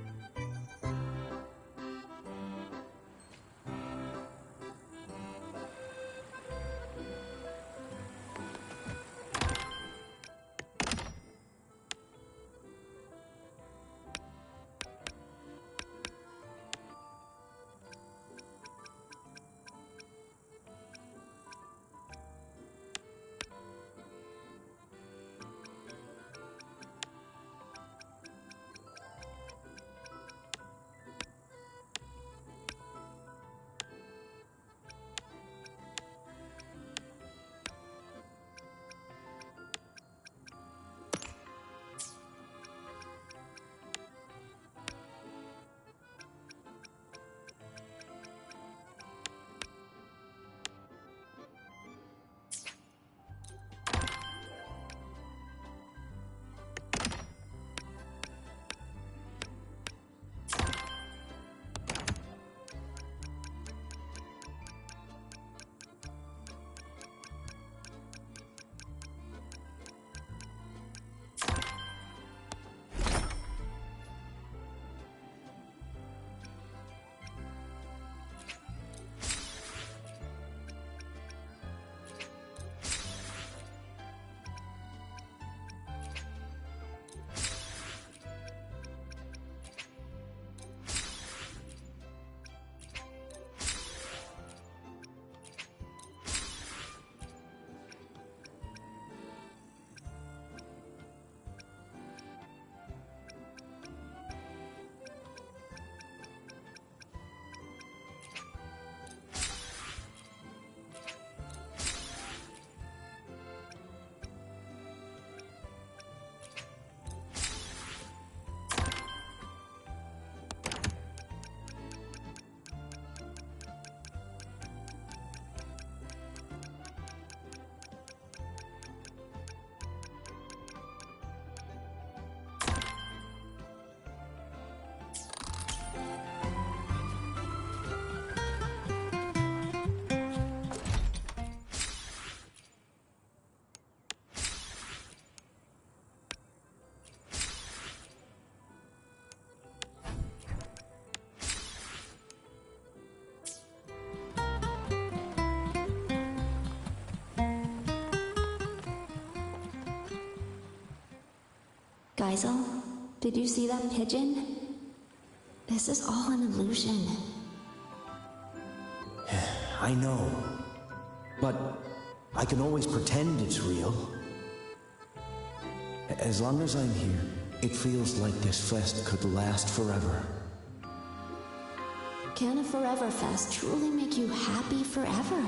Geisel, did you see that pigeon? This is all an illusion. I know, but I can always pretend it's real. As long as I'm here, it feels like this fest could last forever. Can a forever fest truly make you happy forever?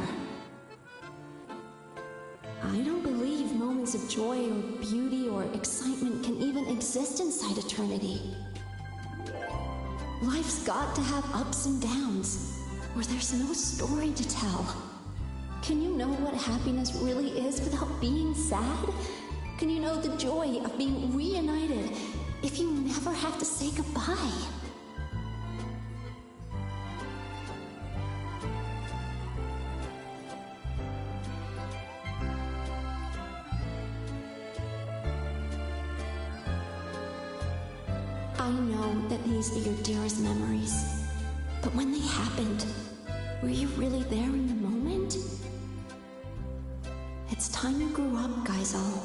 I don't believe moments of joy or beauty or excitement can even exist inside eternity. Life's got to have ups and downs, or there's no story to tell. Can you know what happiness really is without being sad? Can you know the joy of being reunited if you never have to say goodbye? I know that these are your dearest memories, but when they happened, were you really there in the moment? It's time you grew up, Geisel.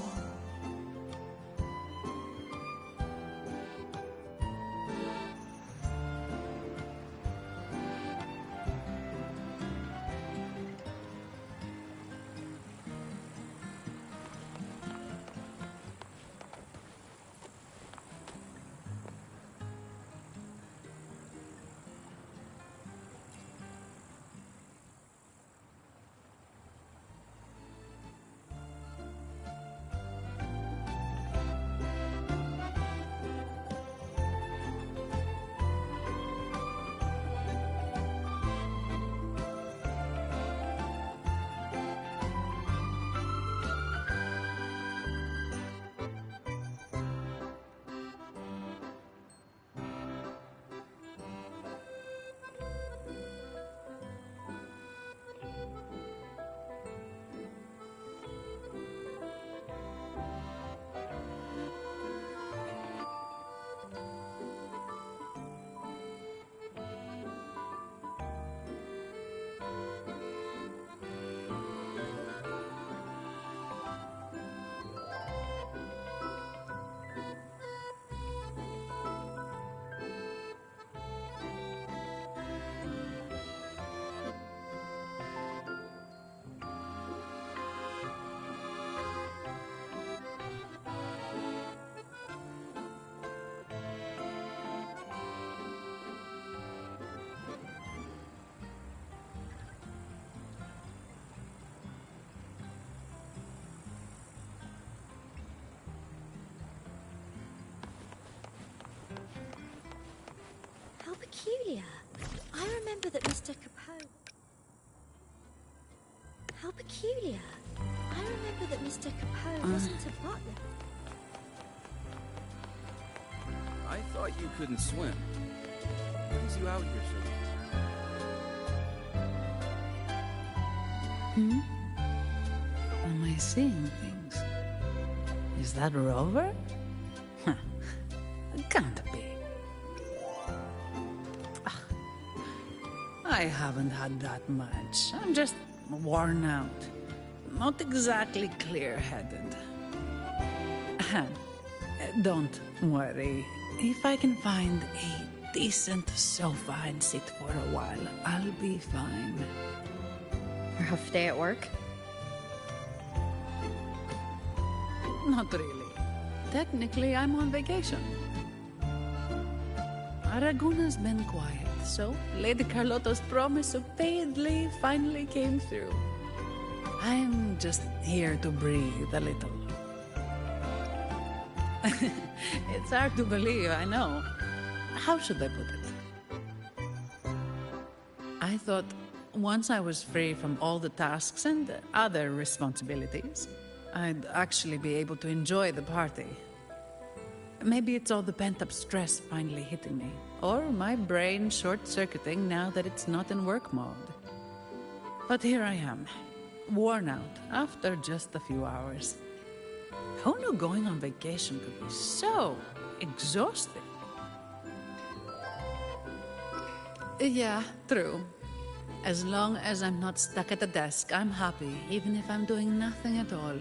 How peculiar. I remember that Mr. Capone... How peculiar. I remember that Mr. Capone wasn't a butler. I thought you couldn't swim. What brings you out here so late? Am I seeing things? Is that Rover? Huh. It can't be. I haven't had that much. I'm just worn out. Not exactly clear-headed. Don't worry. If I can find a decent sofa and sit for a while, I'll be fine. Rough day at work? Not really. Technically, I'm on vacation. Aragona's been quiet, so Lady Carlotta's promise of paid leave finally came through. I'm just here to breathe a little. It's hard to believe, I know. How should I put it? I thought once I was free from all the tasks and other responsibilities, I'd actually be able to enjoy the party. Maybe it's all the pent-up stress finally hitting me, or my brain short-circuiting now that it's not in work mode. But here I am, worn out after just a few hours. Who knew going on vacation could be so exhausting? Yeah, true. As long as I'm not stuck at a desk, I'm happy, even if I'm doing nothing at all.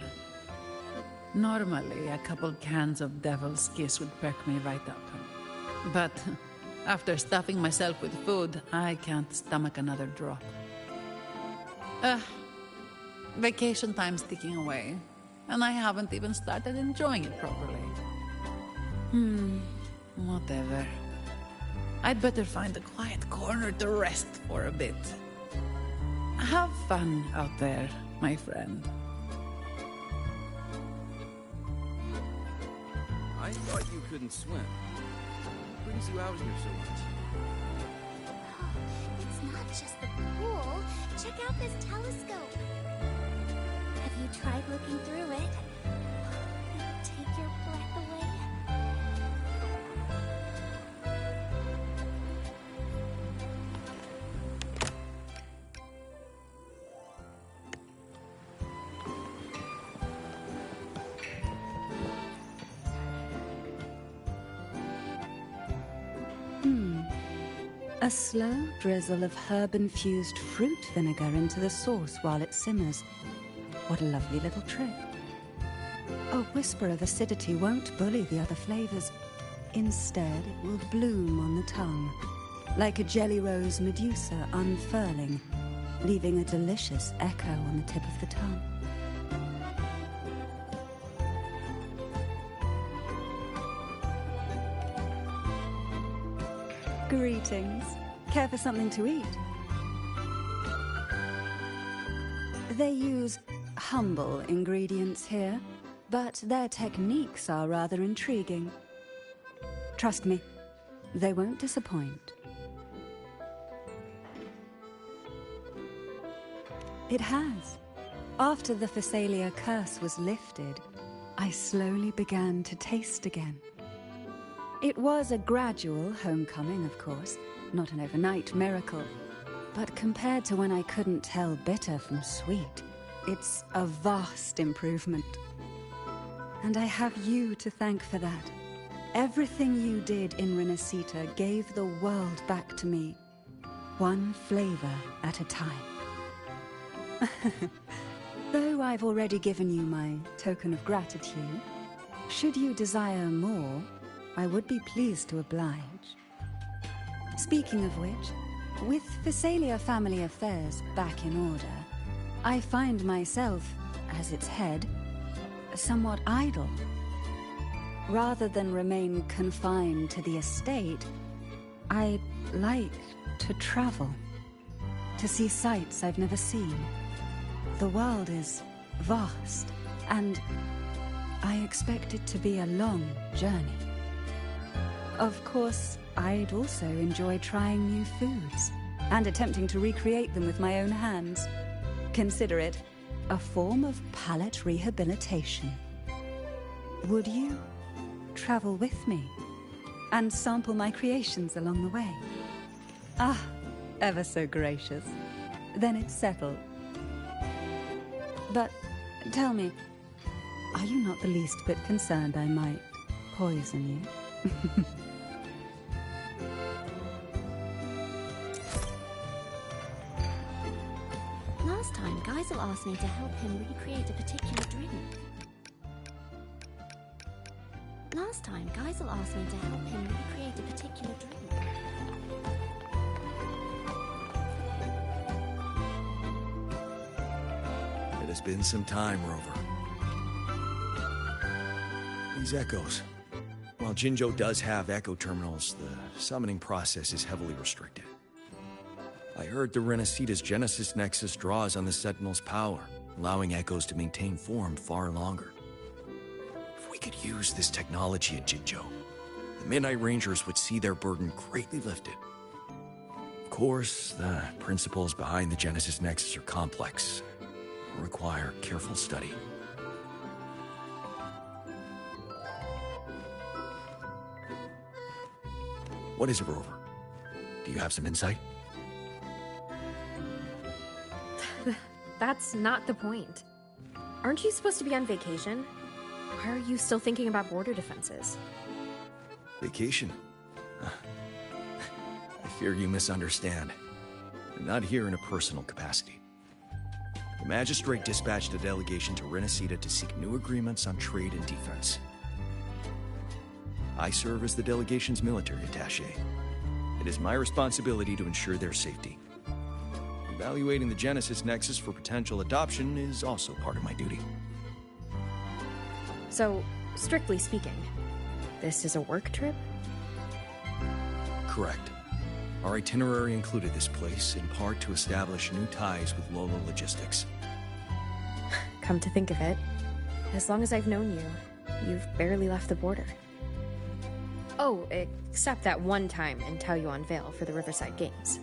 Normally, a couple cans of Devil's Kiss would perk me right up. But after stuffing myself with food, I can't stomach another drop. Vacation time's ticking away, and I haven't even started enjoying it properly. Whatever. I'd better find a quiet corner to rest for a bit. Have fun out there, my friend. I thought you couldn't swim. What brings you out here so much? It's not just the pool. Check out this telescope. Have you tried looking through it? It'll take your breath away. A slow drizzle of herb-infused fruit vinegar into the sauce while it simmers. What a lovely little trick. A whisper of acidity won't bully the other flavors. Instead, it will bloom on the tongue, like a jelly rose medusa unfurling, leaving a delicious echo on the tip of the tongue. Greetings. Care for something to eat? They use humble ingredients here, but their techniques are rather intriguing. Trust me, they won't disappoint. It has. After the Phasalia curse was lifted, I slowly began to taste again. It was a gradual homecoming, of course, not an overnight miracle. But compared to when I couldn't tell bitter from sweet, it's a vast improvement. And I have you to thank for that. Everything you did in Renacita gave the world back to me, one flavor at a time. Though I've already given you my token of gratitude, should you desire more, I would be pleased to oblige. Speaking of which, with Phasalia family affairs back in order, I find myself, as its head, somewhat idle. Rather than remain confined to the estate, I'd like to travel, to see sights I've never seen. The world is vast, and I expect it to be a long journey. Of course, I'd also enjoy trying new foods and attempting to recreate them with my own hands. Consider it a form of palate rehabilitation. Would you travel with me and sample my creations along the way? Ah, ever so gracious. Then it's settled. But tell me, are you not the least bit concerned I might poison you? Last time, Geisel asked me to help him recreate a particular drink. Last time, Geisel asked me to help him recreate a particular drink. It has been some time, Rover. These echoes. While Jinzhou does have echo terminals, the summoning process is heavily restricted. I heard the Renacita's Genesis Nexus draws on the Sentinel's power, allowing echoes to maintain form far longer. If we could use this technology at Jinzhou, the Midnight Rangers would see their burden greatly lifted. Of course, the principles behind the Genesis Nexus are complex and require careful study. What is it, Rover? Do you have some insight? That's not the point. Aren't you supposed to be on vacation? Why are you still thinking about border defenses? Vacation? I fear you misunderstand. I'm not here in a personal capacity. The Magistrate dispatched a delegation to Renacita to seek new agreements on trade and defense. I serve as the delegation's military attaché. It is my responsibility to ensure their safety. Evaluating the Genesis Nexus for potential adoption is also part of my duty. So, strictly speaking, this is a work trip? Correct. Our itinerary included this place, in part to establish new ties with Lolo Logistics. Come to think of it, as long as I've known you, you've barely left the border. Oh, except that one time in Tao Yuan Vale for the Riverside Games.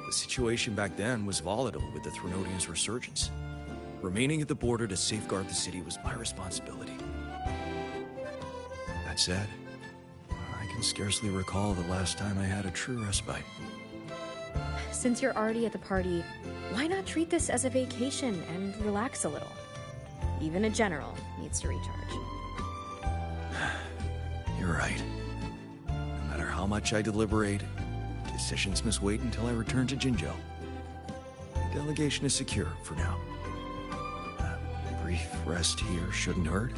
The situation back then was volatile with the Threnodians' resurgence. Remaining at the border to safeguard the city was my responsibility. That said, I can scarcely recall the last time I had a true respite. Since you're already at the party, why not treat this as a vacation and relax a little? Even a general needs to recharge. You're right. No matter how much I deliberate, decisions must wait until I return to Jinzhou. The delegation is secure for now. A brief rest here shouldn't hurt.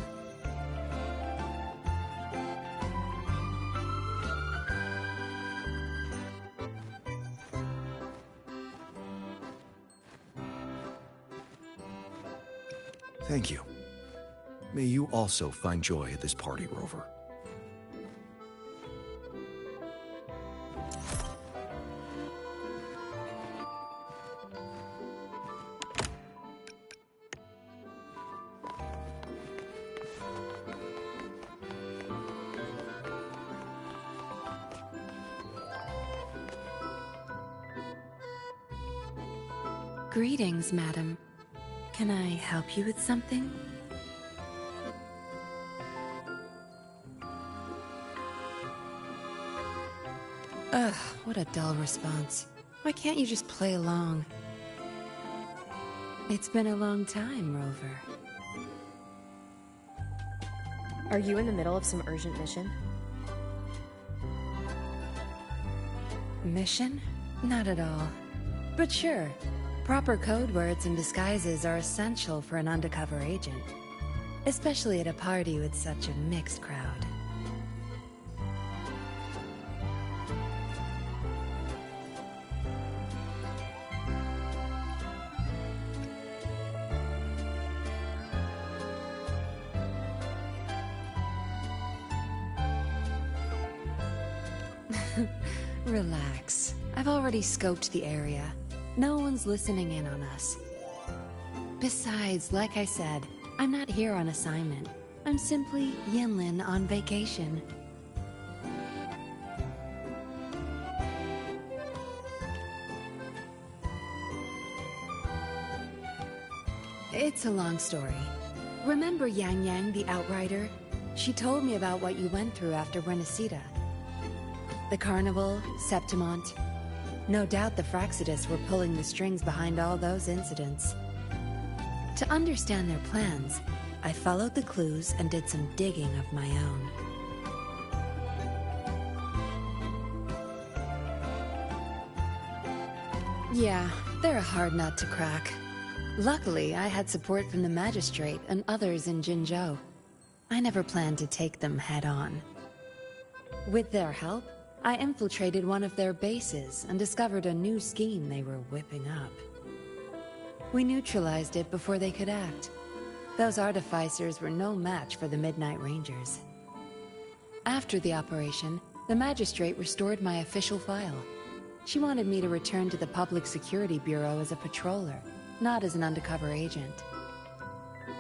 Thank you. May you also find joy at this party, Rover. Greetings, madam. Can I help you with something? Ugh, what a dull response. Why can't you just play along? It's been a long time, Rover. Are you in the middle of some urgent mission? Mission? Not at all. But sure, proper code words and disguises are essential for an undercover agent. Especially at a party with such a mixed crowd. Relax. I've already scoped the area. No one's listening in on us. Besides, like I said, I'm not here on assignment. I'm simply Yinlin on vacation. It's a long story. Remember Yang Yang, the Outrider? She told me about what you went through after Renacida. The Carnival, Septimont. No doubt the Fraxidists were pulling the strings behind all those incidents. To understand their plans, I followed the clues and did some digging of my own. Yeah, they're a hard nut to crack. Luckily, I had support from the Magistrate and others in Jinzhou. I never planned to take them head-on. With their help, I infiltrated one of their bases and discovered a new scheme they were whipping up. We neutralized it before they could act. Those artificers were no match for the Midnight Rangers. After the operation, the Magistrate restored my official file. She wanted me to return to the Public Security Bureau as a patroller, not as an undercover agent.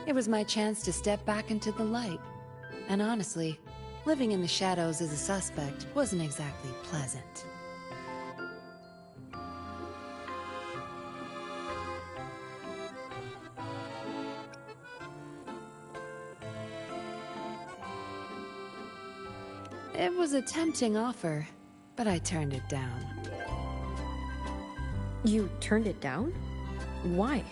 It was my chance to step back into the light. And honestly, living in the shadows as a suspect wasn't exactly pleasant. It was a tempting offer, but I turned it down. You turned it down? Why?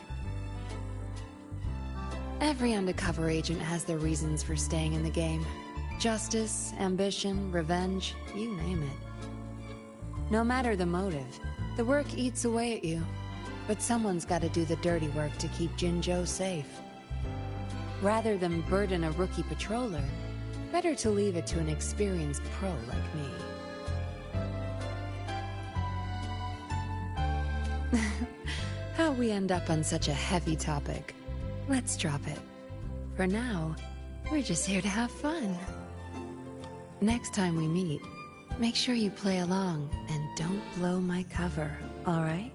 Every undercover agent has their reasons for staying in the game. Justice, ambition, revenge, you name it. No matter the motive, the work eats away at you. But someone's got to do the dirty work to keep Jinzhou safe. Rather than burden a rookie patroller, better to leave it to an experienced pro like me. How we end up on such a heavy topic. Let's drop it. For now, we're just here to have fun. Next time we meet, Make sure you play along and don't blow my cover, all right?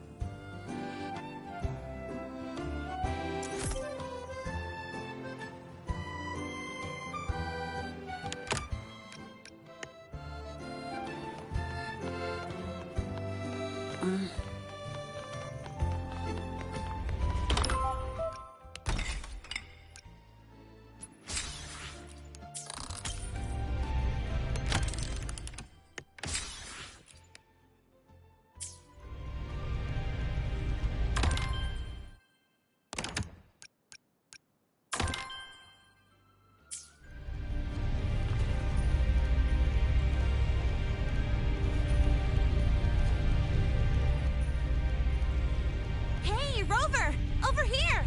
Hey, Rover! Over here!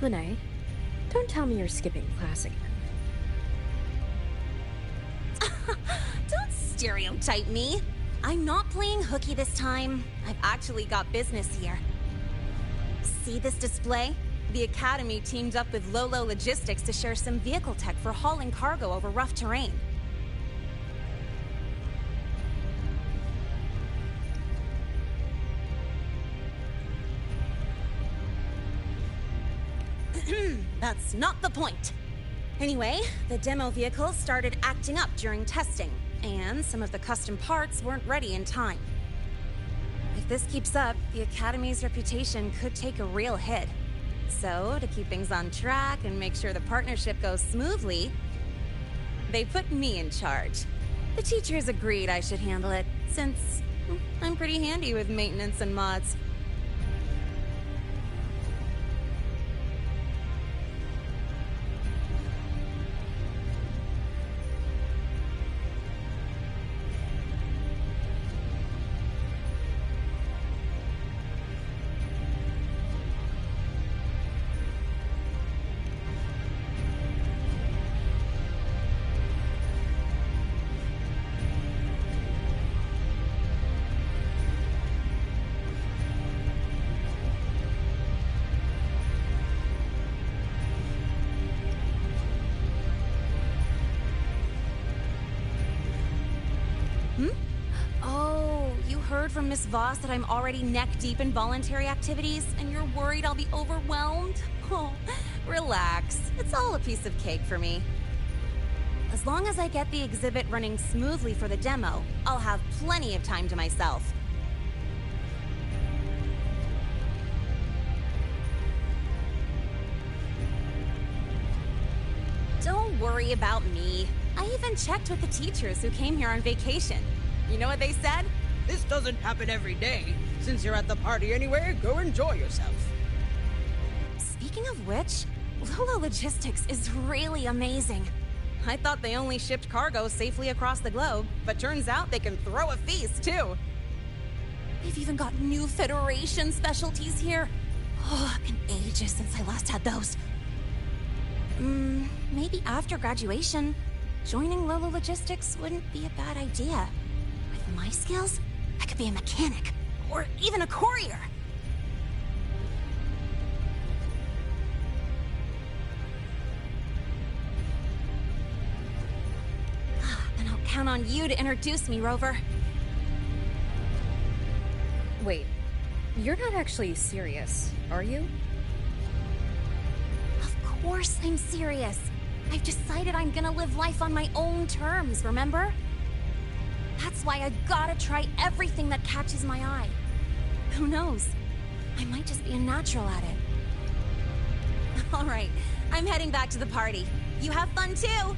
Lene, don't tell me you're skipping class again. Don't stereotype me. I'm not playing hooky this time. I've actually got business here. See this display? The Academy teamed up with Lolo Logistics to share some vehicle tech for hauling cargo over rough terrain. That's not the point. Anyway, the demo vehicle started acting up during testing, and some of the custom parts weren't ready in time. If this keeps up, the Academy's reputation could take a real hit. So, to keep things on track and make sure the partnership goes smoothly, they put me in charge. The teachers agreed I should handle it, since I'm pretty handy with maintenance and mods. Oh, you heard from Miss Voss that I'm already neck-deep in voluntary activities, and you're worried I'll be overwhelmed? Oh, relax. It's all a piece of cake for me. As long as I get the exhibit running smoothly for the demo, I'll have plenty of time to myself. Don't worry about me. I even checked with the teachers who came here on vacation. You know what they said? This doesn't happen every day. Since you're at the party anyway, go enjoy yourself. Speaking of which, Lolo Logistics is really amazing. I thought they only shipped cargo safely across the globe, but turns out they can throw a feast, too. They've even got new Federation specialties here. Oh, it's been ages since I last had those. Maybe after graduation, joining Lolo Logistics wouldn't be a bad idea. With my skills, I could be a mechanic, or even a courier. Then I'll count on you to introduce me, Rover. Wait, you're not actually serious, are you? Of course I'm serious. I've decided I'm gonna live life on my own terms, remember? That's why I gotta try everything that catches my eye. Who knows? I might just be a natural at it. All right, I'm heading back to the party. You have fun too!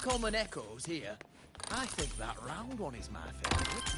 common echoes here. I think that round one is my favourite.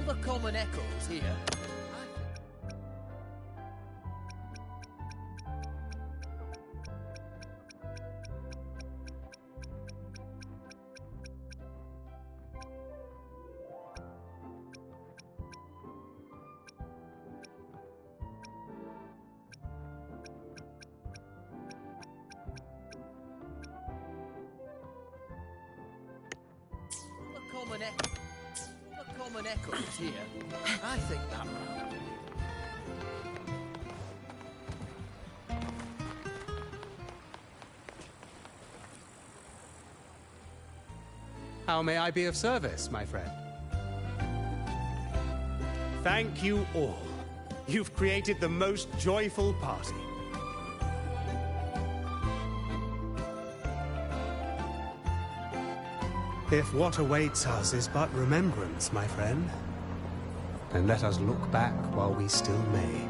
The common echoes here. Common echoes here. I think that round. How may I be of service, my friend? Thank you all. You've created the most joyful party. If what awaits us is but remembrance, my friend, and let us look back while we still may.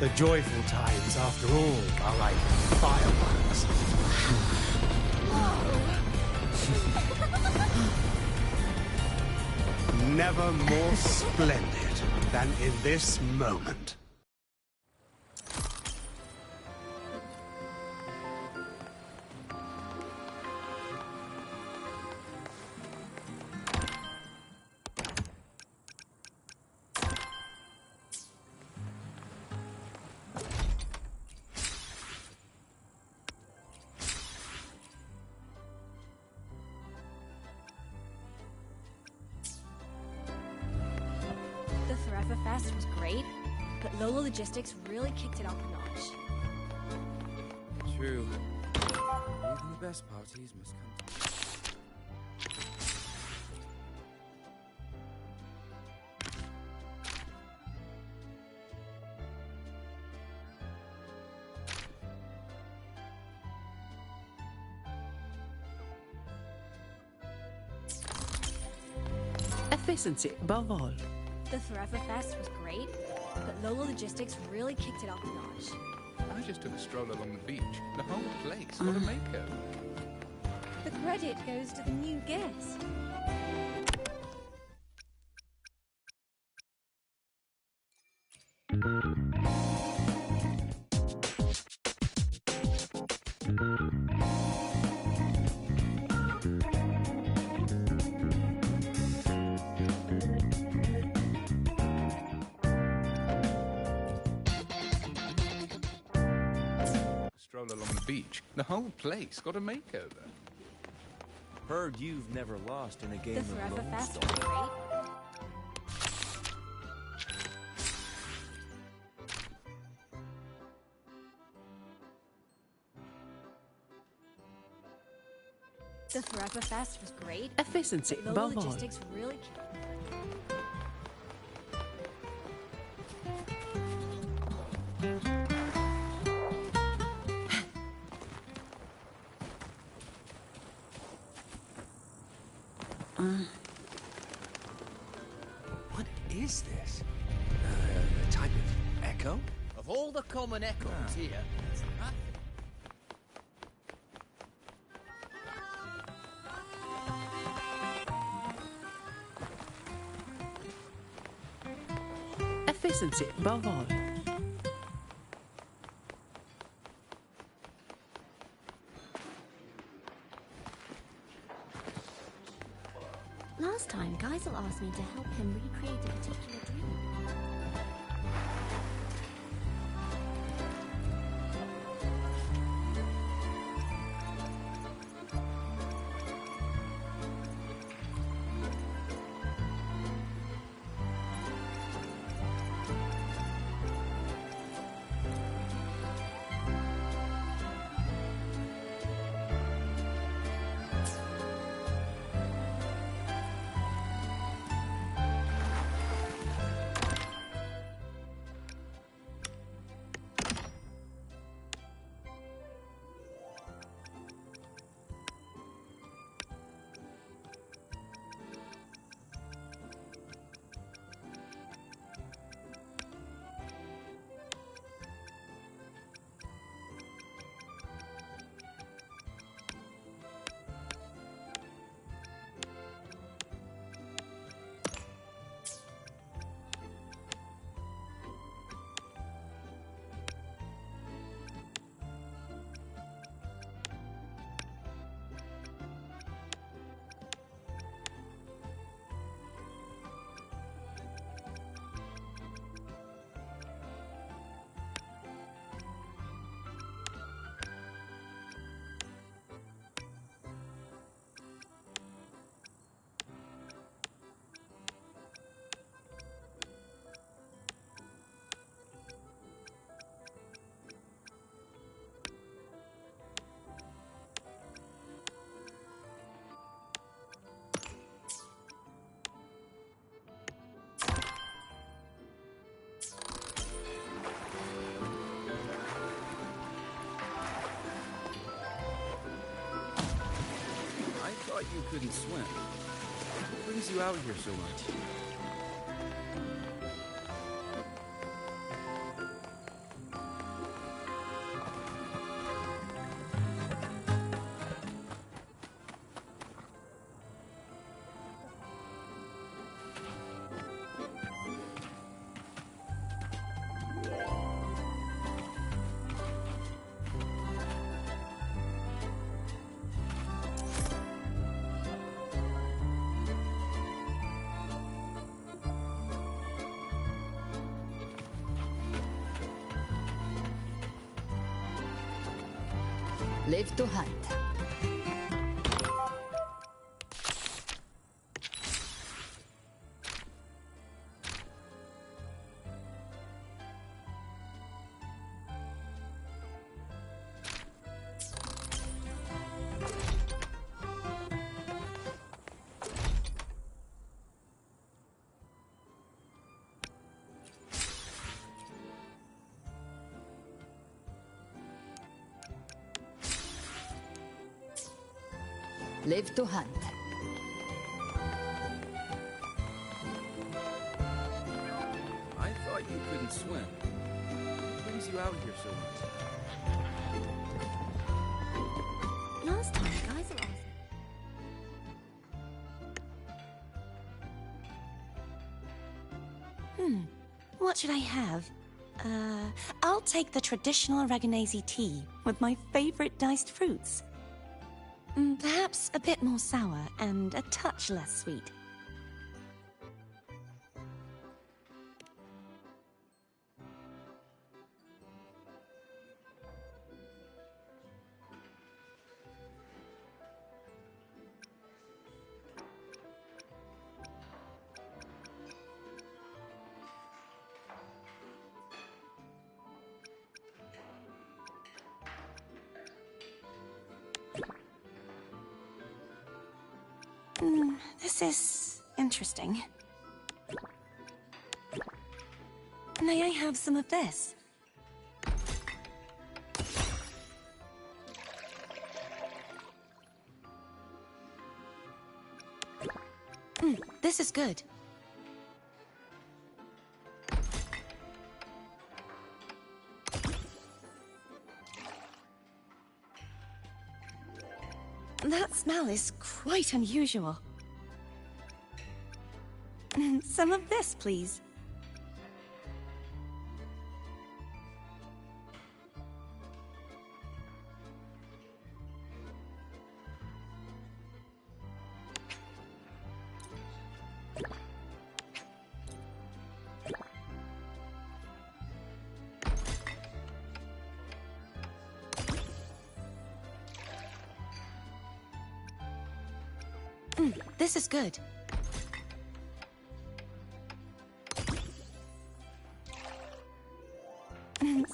The joyful times, after all, are like fireworks. Never more splendid than in this moment. The Forever Fest was great, but Lola Logistics really kicked it up a notch. True. Even the best parties must come to... Efficiency, above all. The Forever Fest was great, but Lola Logistics really kicked it up a notch. I just took a stroll along the beach. The whole place, what a makeover. The credit goes to the new guest. Stroll along the beach. The whole place got a makeover. Heard you've never lost in a game The of Forever Lone Fest Star. was great. The Forever Fest was great. Efficiency, but Lola above all. Logistics really kicked. What is this? A type of echo? Of all the common echoes here, it's nothing. Efficiency, above all. Last time, Geisel asked me to help him recreate a particular dream. thought you couldn't swim. What brings you out here so much? Live to hunt. Live to hunt. I thought you couldn't swim. What brings you out here so much? Last time, guys are awesome. What should I have? I'll take the traditional Reganese tea with my favorite diced fruits. Perhaps a bit more sour and a touch less sweet. This is interesting. May I have some of this? This is good. That smell is quite unusual. Some of this, please. This is good.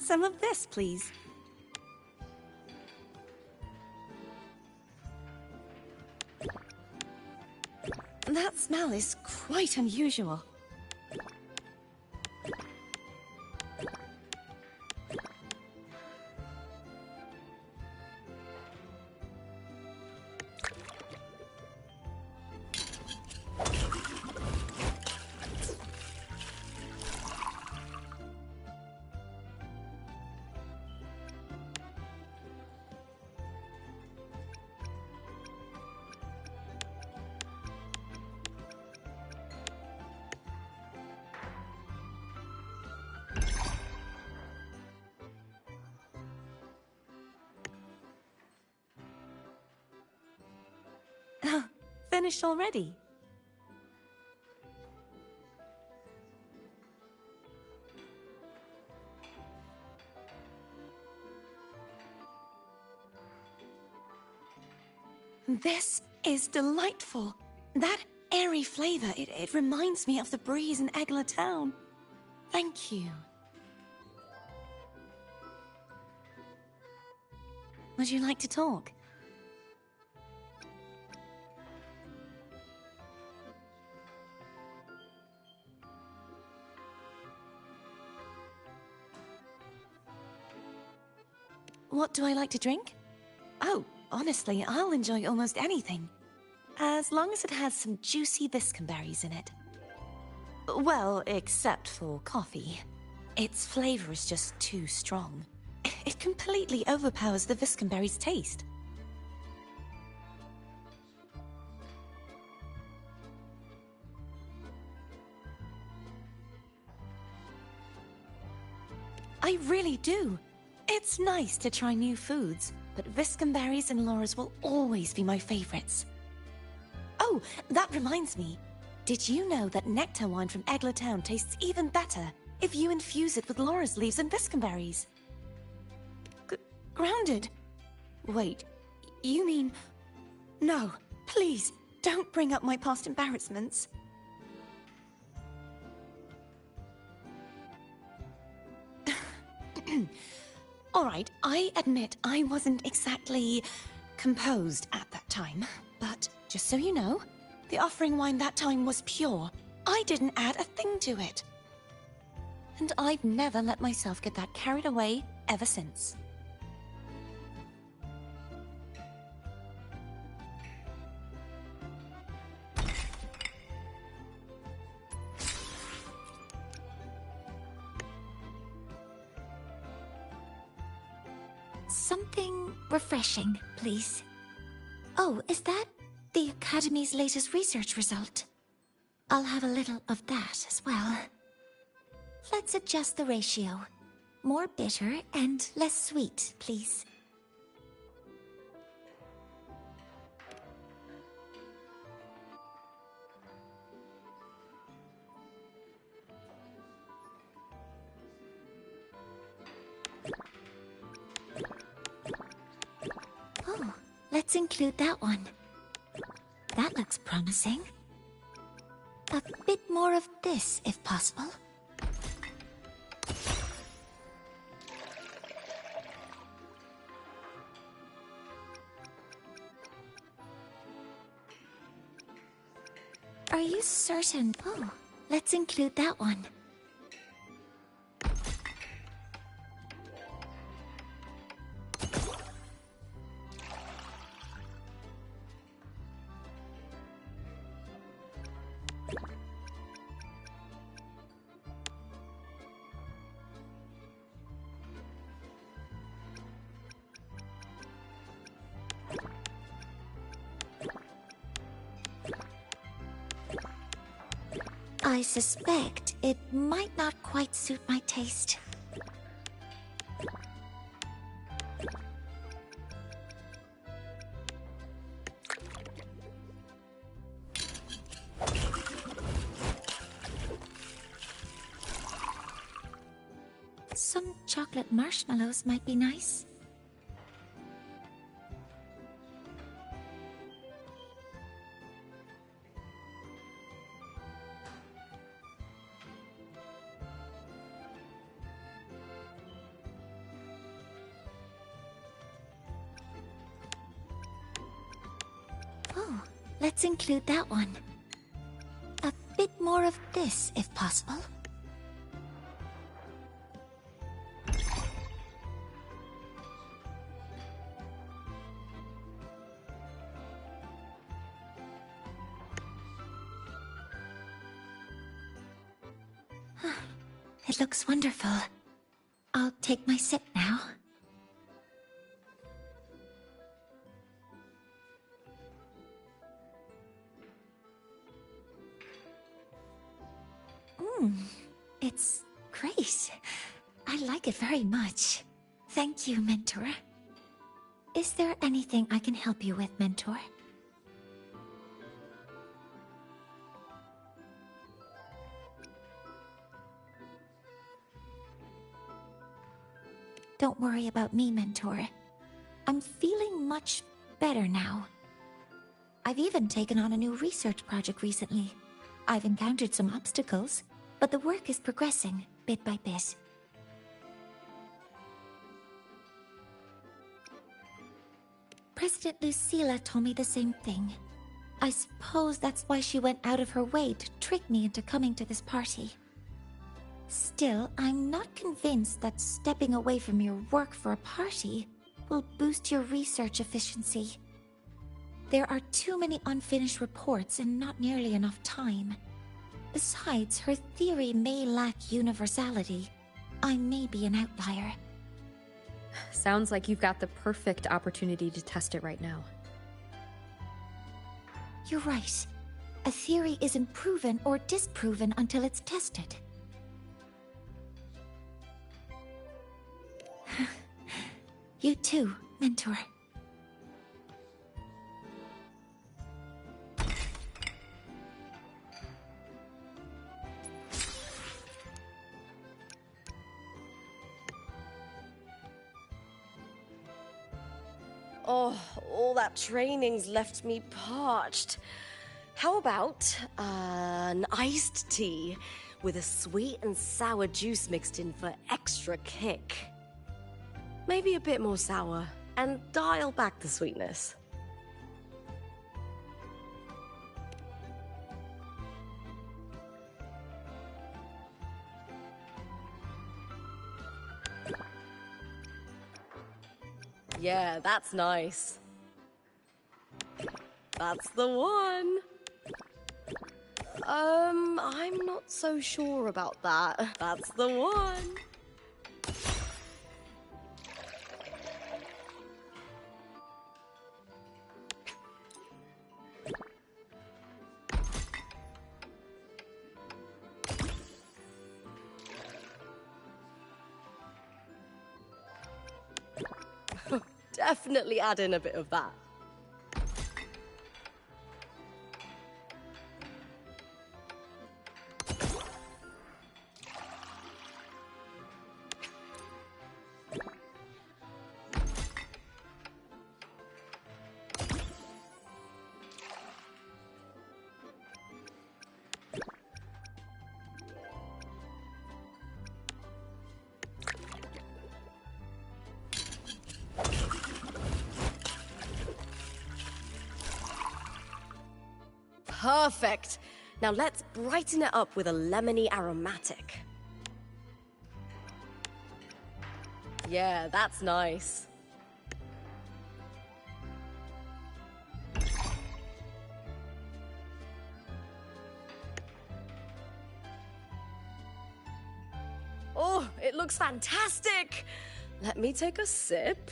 Some of this, please. That smell is quite unusual. Finished already? This is delightful. That airy flavor, it reminds me of the breeze in Egla Town. Thank you. Would you like to talk? What do I like to drink? Oh, honestly, I'll enjoy almost anything. as long as it has some juicy viscumberries in it. Well, except for coffee. Its flavor is just too strong. It completely overpowers the viscumberry's taste. I really do. It's nice to try new foods, but viscumberries and Laura's will always be my favorites. Oh, that reminds me. Did you know that nectar wine from Egler Town tastes even better if you infuse it with Laura's leaves and viscumberries? Grounded? Wait, you mean... No, please, don't bring up my past embarrassments. Alright, I admit I wasn't exactly composed at that time, but just so you know, the offering wine that time was pure. I didn't add a thing to it. And I've never let myself get that carried away ever since. Something refreshing, please. Oh, is that the Academy's latest research result? I'll have a little of that as well. Let's adjust the ratio. More bitter and less sweet, please. Oh, let's include that one. That looks promising. A bit more of this, if possible. Are you certain? Oh, let's include that one. I suspect it might not quite suit my taste. Some chocolate marshmallows might be nice. Oh, let's include that one. A bit more of this, if possible. It looks wonderful. I'll take my sip now. It's great. I like it very much. Thank you, Mentor. Is there anything I can help you with, Mentor? Don't worry about me, Mentor. I'm feeling much better now. I've even taken on a new research project recently. I've encountered some obstacles, but the work is progressing, bit by bit. President Lucilla told me the same thing. I suppose that's why she went out of her way to trick me into coming to this party. Still, I'm not convinced that stepping away from your work for a party will boost your research efficiency. There are too many unfinished reports and not nearly enough time. Besides, her theory may lack universality. I may be an outlier. Sounds like you've got the perfect opportunity to test it right now. You're right. A theory isn't proven or disproven until it's tested. You too, Mentor. Oh, all that training's left me parched. How about an iced tea with a sweet and sour juice mixed in for extra kick? Maybe a bit more sour, and dial back the sweetness. Yeah, that's nice. That's the one. I'm not so sure about that. That's the one. Definitely add in a bit of that. Perfect. Now let's brighten it up with a lemony aromatic. Yeah, that's nice. Oh, it looks fantastic. Let me take a sip.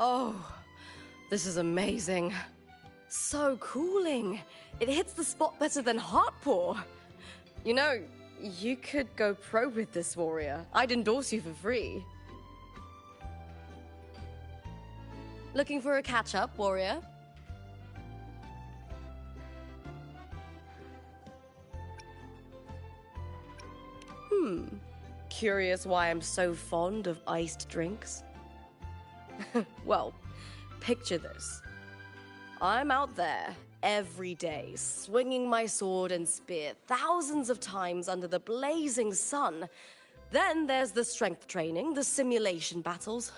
Oh, this is amazing. So cooling. It hits the spot better than Heartpaw. You know, you could go pro with this, warrior. I'd endorse you for free. Looking for a catch-up, warrior? Curious why I'm so fond of iced drinks? Well, picture this. I'm out there every day, swinging my sword and spear thousands of times under the blazing sun. Then there's the strength training, the simulation battles.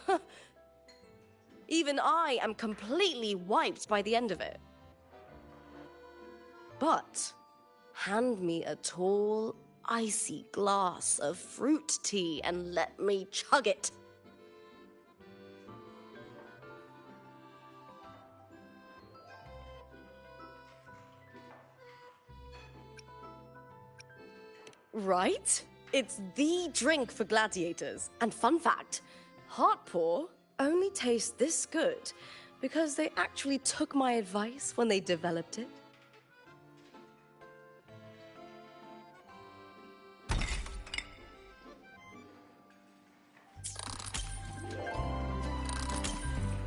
Even I am completely wiped by the end of it. But hand me a tall, icy glass of fruit tea and let me chug it. Right? It's the drink for gladiators. And fun fact, Heartpaw only tastes this good because they actually took my advice when they developed it.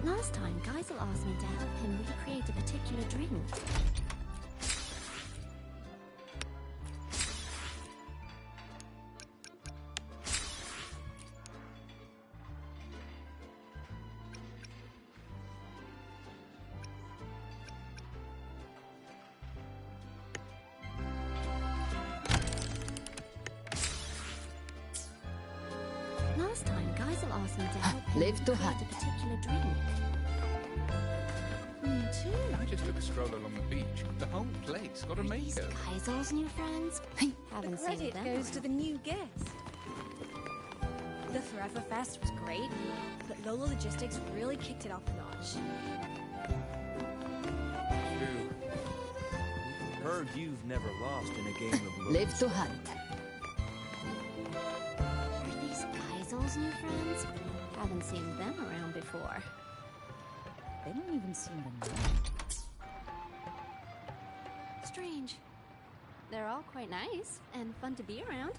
Last time, Geisel asked me to help him recreate a particular drink. Last time, Geisel asked me to help him Live to create hunt. a particular drink. Me too. took a stroll along the beach. The whole place got a makeover. Kaisel's new friends? Haven't The seen credit them goes to around. the new guest. The Forever Fest was great, but Lolo Logistics really kicked it up a notch. True. Heard you've never lost in a game of Live to hunt. Are these Kaisel's new friends? Haven't seen them around before. They don't even seem to know. Strange. They're all quite nice and fun to be around.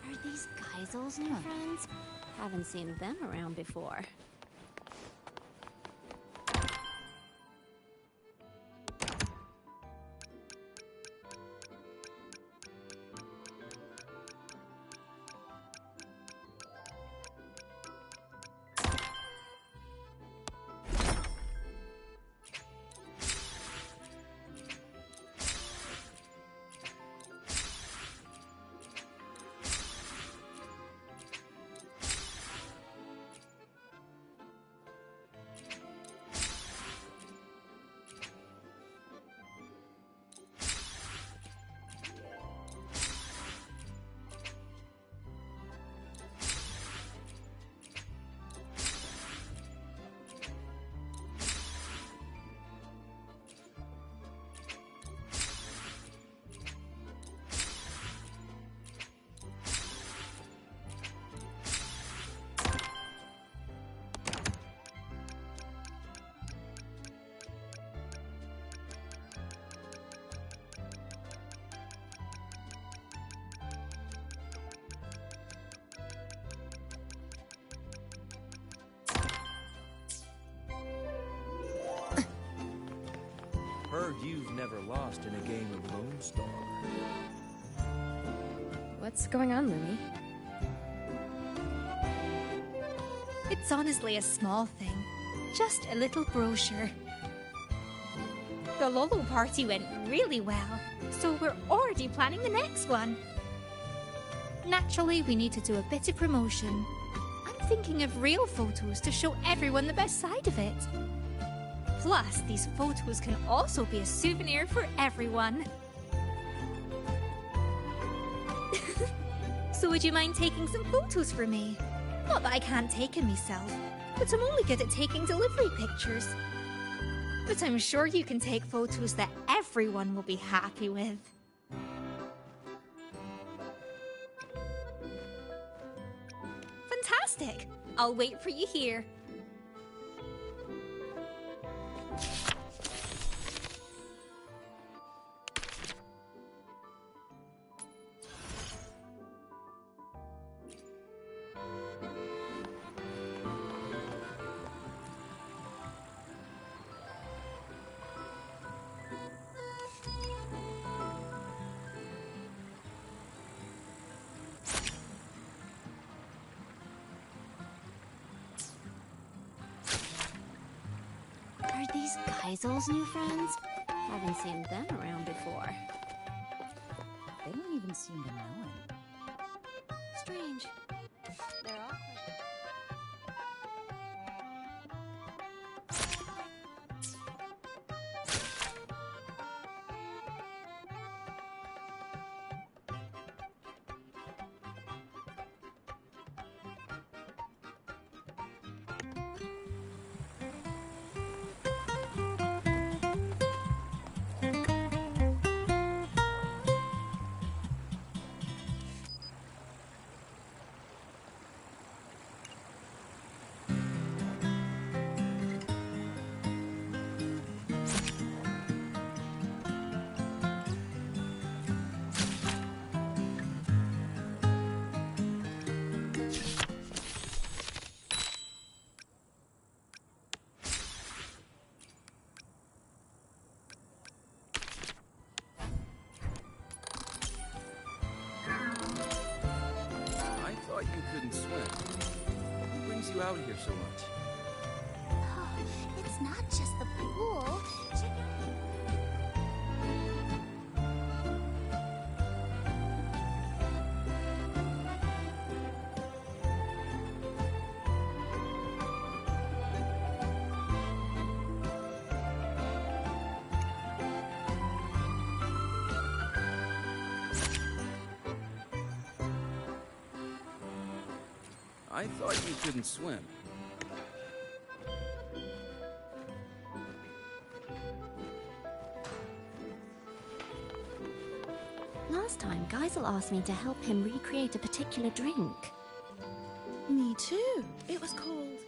Are these Kaisel's new friends? Haven't seen them around before. Heard you've never lost in a game of Lone Star. What's going on, Louie? It's honestly a small thing. Just a little brochure. The Lolo party went really well, so we're already planning the next one. Naturally, we need to do a bit of promotion. I'm thinking of real photos to show everyone the best side of it. Plus, these photos can also be a souvenir for everyone. So would you mind taking some photos for me? Not that I can't take them myself, but I'm only good at taking delivery pictures. But I'm sure you can take photos that everyone will be happy with. Fantastic! I'll wait for you here. Are these Kaisel's new friends? Haven't seen them around before. They don't even seem to know it. Strange. They're all quite... out here so much? Oh, it's not just the pool. Check I thought you couldn't swim. Last time, Geisel asked me to help him recreate a particular drink. Me too. It was called...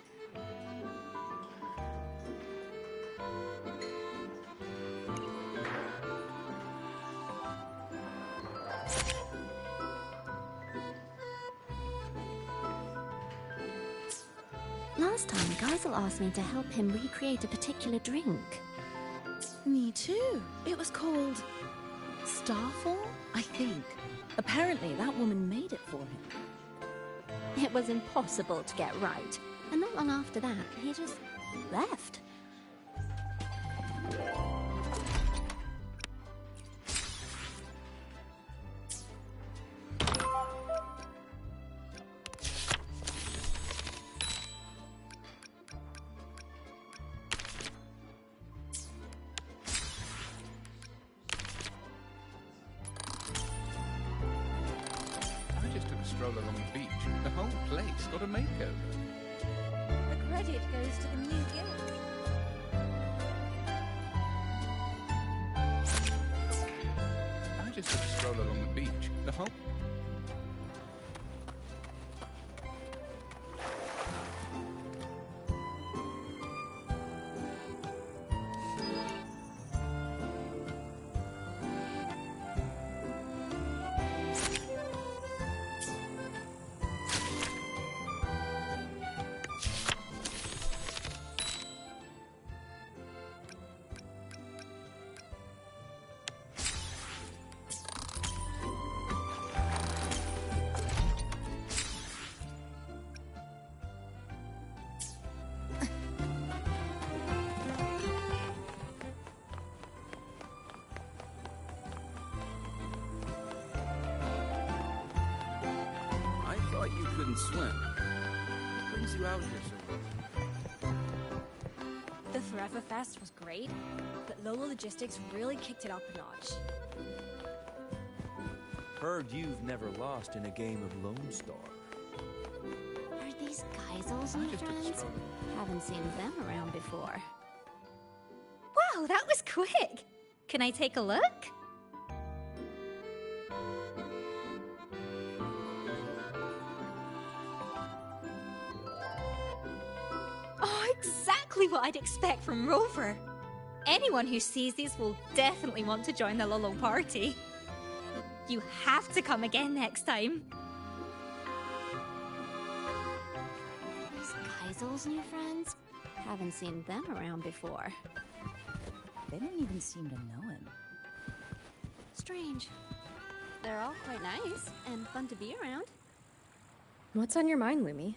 Last time, Geisel asked me to help him recreate a particular drink. Me too. It was called... Starfall, I think. Apparently, that woman made it for him. It was impossible to get right, and not long after that, he just left. Stroll along the beach. The whole place got a makeover. The credit goes to the new guild. I just took a stroll along the beach. The whole... You couldn't swim. What brings you out here so much? The Forever Fest was great, but Lolo Logistics really kicked it up a notch. Heard you've never lost in a game of Lone Star. Are these Geisel's new friends? Haven't seen them around before. Wow, that was quick! Can I take a look? Oh, exactly what I'd expect from Rover. Anyone who sees these will definitely want to join the Lolo party. You have to come again next time. These Geisel's new friends? Haven't seen them around before. They don't even seem to know him. Strange. They're all quite nice and fun to be around. What's on your mind, Lumi?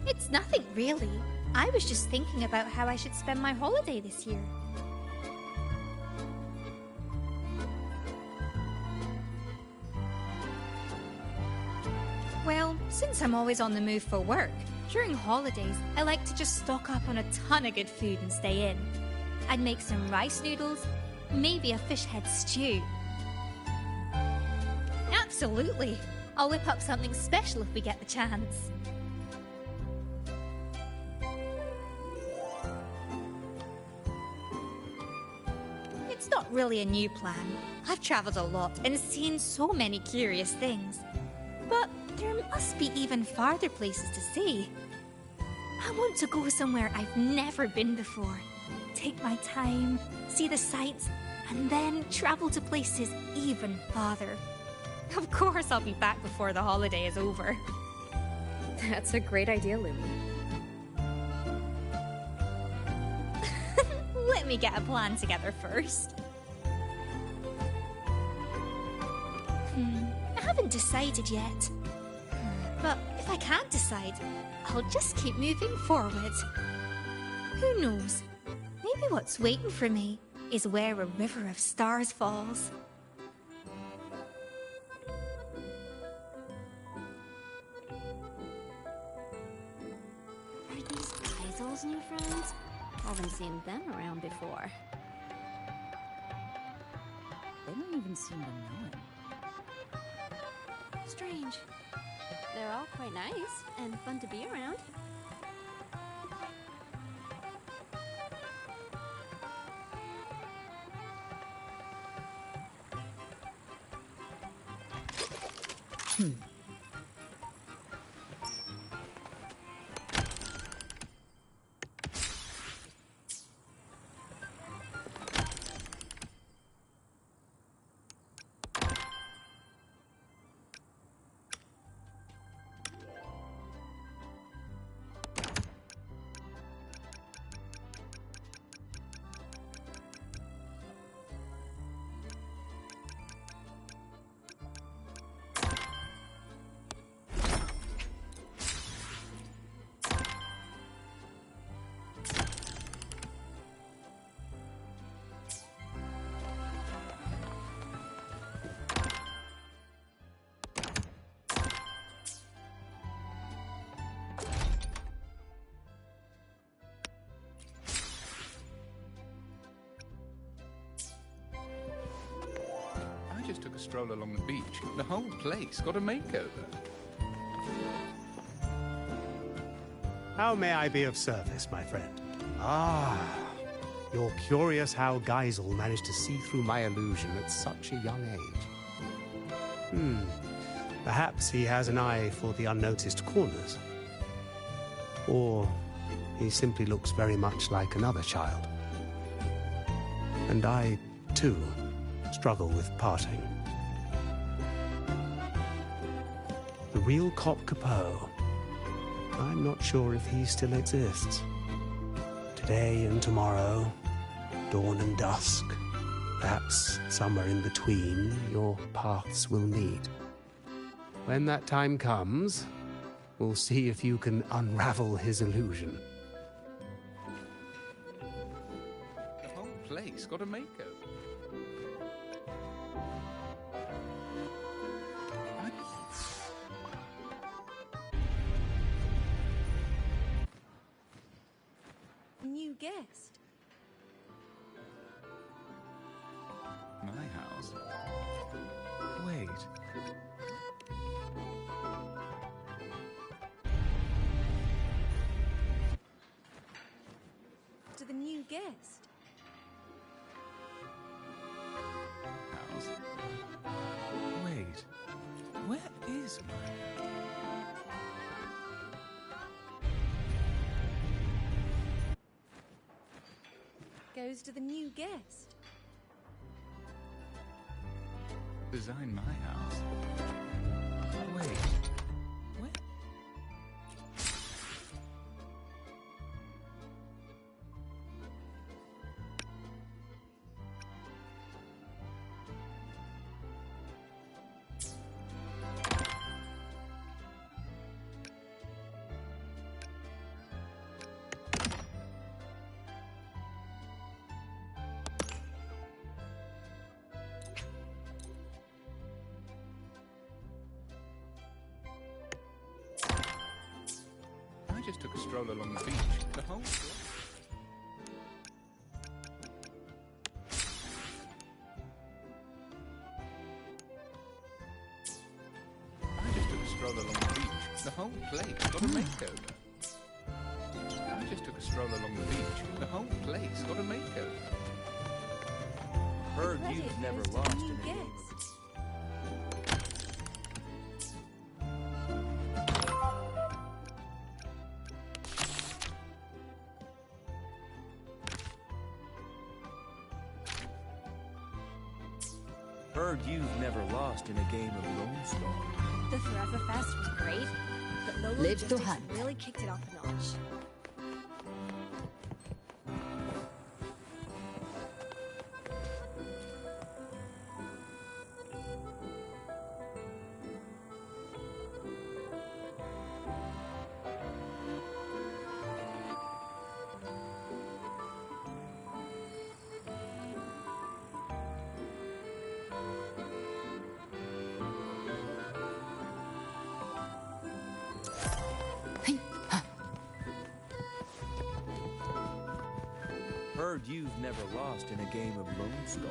It's nothing really. I was just thinking about how I should spend my holiday this year. Well, since I'm always on the move for work, during holidays I like to just stock up on a ton of good food and stay in. I'd make some rice noodles, maybe a fish head stew. Absolutely! I'll whip up something special if we get the chance. It's not really a new plan. I've travelled a lot and seen so many curious things. But there must be even farther places to see. I want to go somewhere I've never been before. Take my time, see the sights, and then travel to places even farther. Of course I'll be back before the holiday is over. That's a great idea, Lumi. Let me get a plan together first. I haven't decided yet. But if I can't decide, I'll just keep moving forward. Who knows? Maybe what's waiting for me is where a river of stars falls. Are these Kaisel's new friends? Haven't seen them around before. They don't even seem to know him. Strange. They're all quite nice and fun to be around. I just took a stroll along the beach. The whole place got a makeover. How may I be of service, my friend? Ah, you're curious how Geisel managed to see through my illusion at such a young age. Perhaps he has an eye for the unnoticed corners. Or he simply looks very much like another child. And I, too, struggle with parting. The real Cop Capot. I'm not sure if he still exists. Today and tomorrow, dawn and dusk, perhaps somewhere in between, your paths will meet. When that time comes, we'll see if you can unravel his illusion. The whole place got a makeover. New guest. My house. Wait. To the new guest. House. Wait. Where is my... Goes to the new guest. Design my house. Wait. Where? I just took a stroll along the beach. The whole... I just took a stroll along the beach. The whole place got a makeover. I just took a stroll along the beach. The whole place got a makeover. Heard you've never lost in a game. Heard you've never lost in a game of Lone Star. The Forever Fest was great, but Low Live to Logistics hunt. really kicked it up a notch. Heard you've never lost in a game of Lone Star.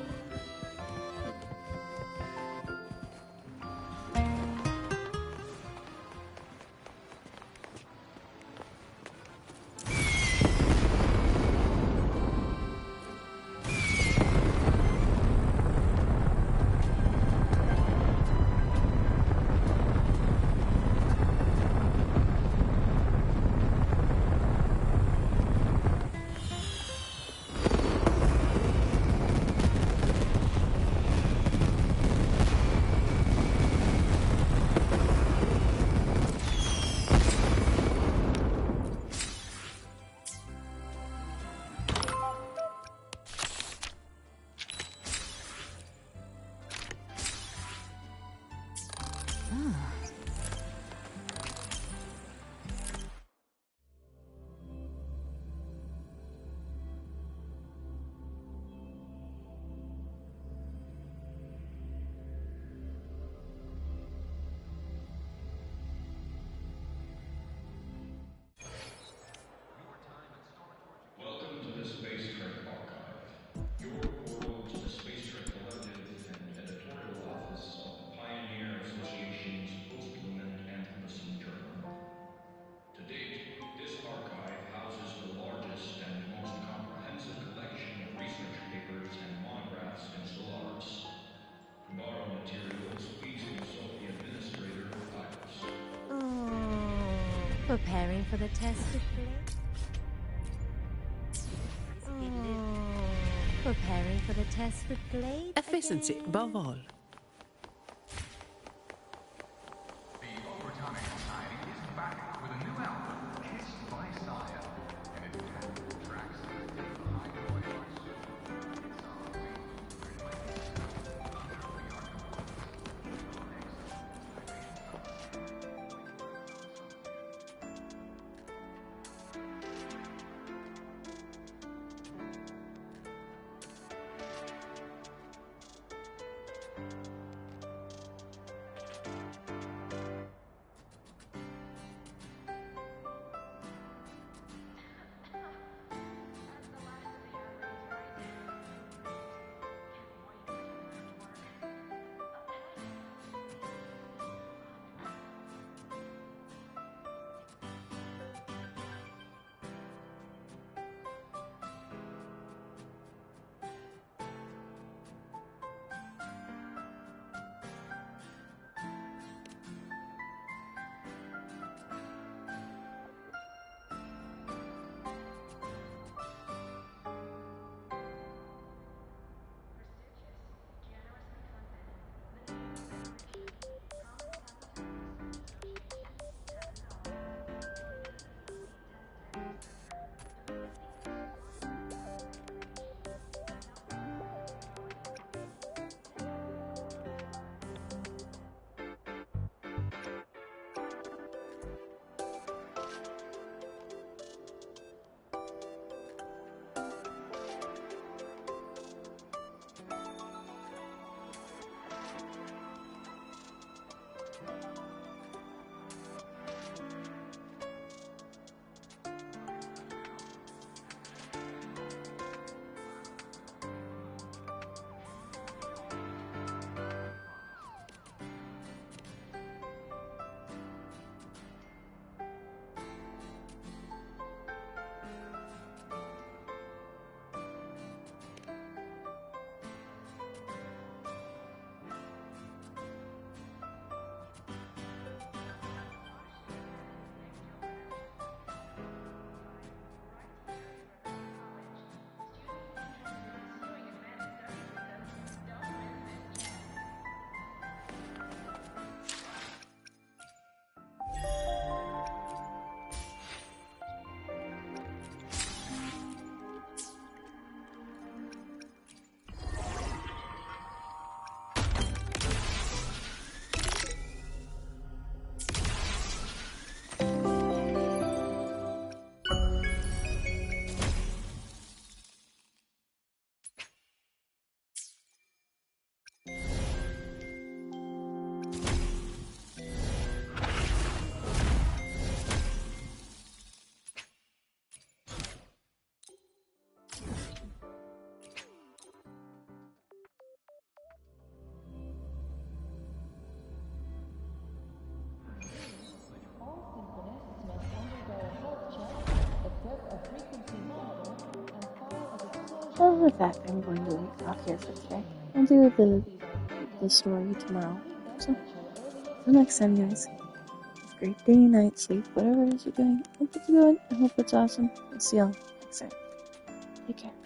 Welcome to the Space Trek Archive, your portal to the Space Trek Collective and editorial office of the Pioneer Association's Post-Lumen Anthropocene Journal. To date, this archive houses the largest and most comprehensive collection of research papers and monographs in Stellaris. To borrow materials, please consult the administrator, Iris. Preparing for the test with Blake? Preparing for the test with Blade? Efficiency, above all. The Overtonic Society is back with a new album, Kissed by Style, and it tracks the high Well, with that, I'm going to leave off here for today. I'll do the story tomorrow. So, until next time, guys. Have a great day, night, sleep, whatever it is you're doing. Hope it's good. I hope it's awesome. I'll see y'all next time. Take care.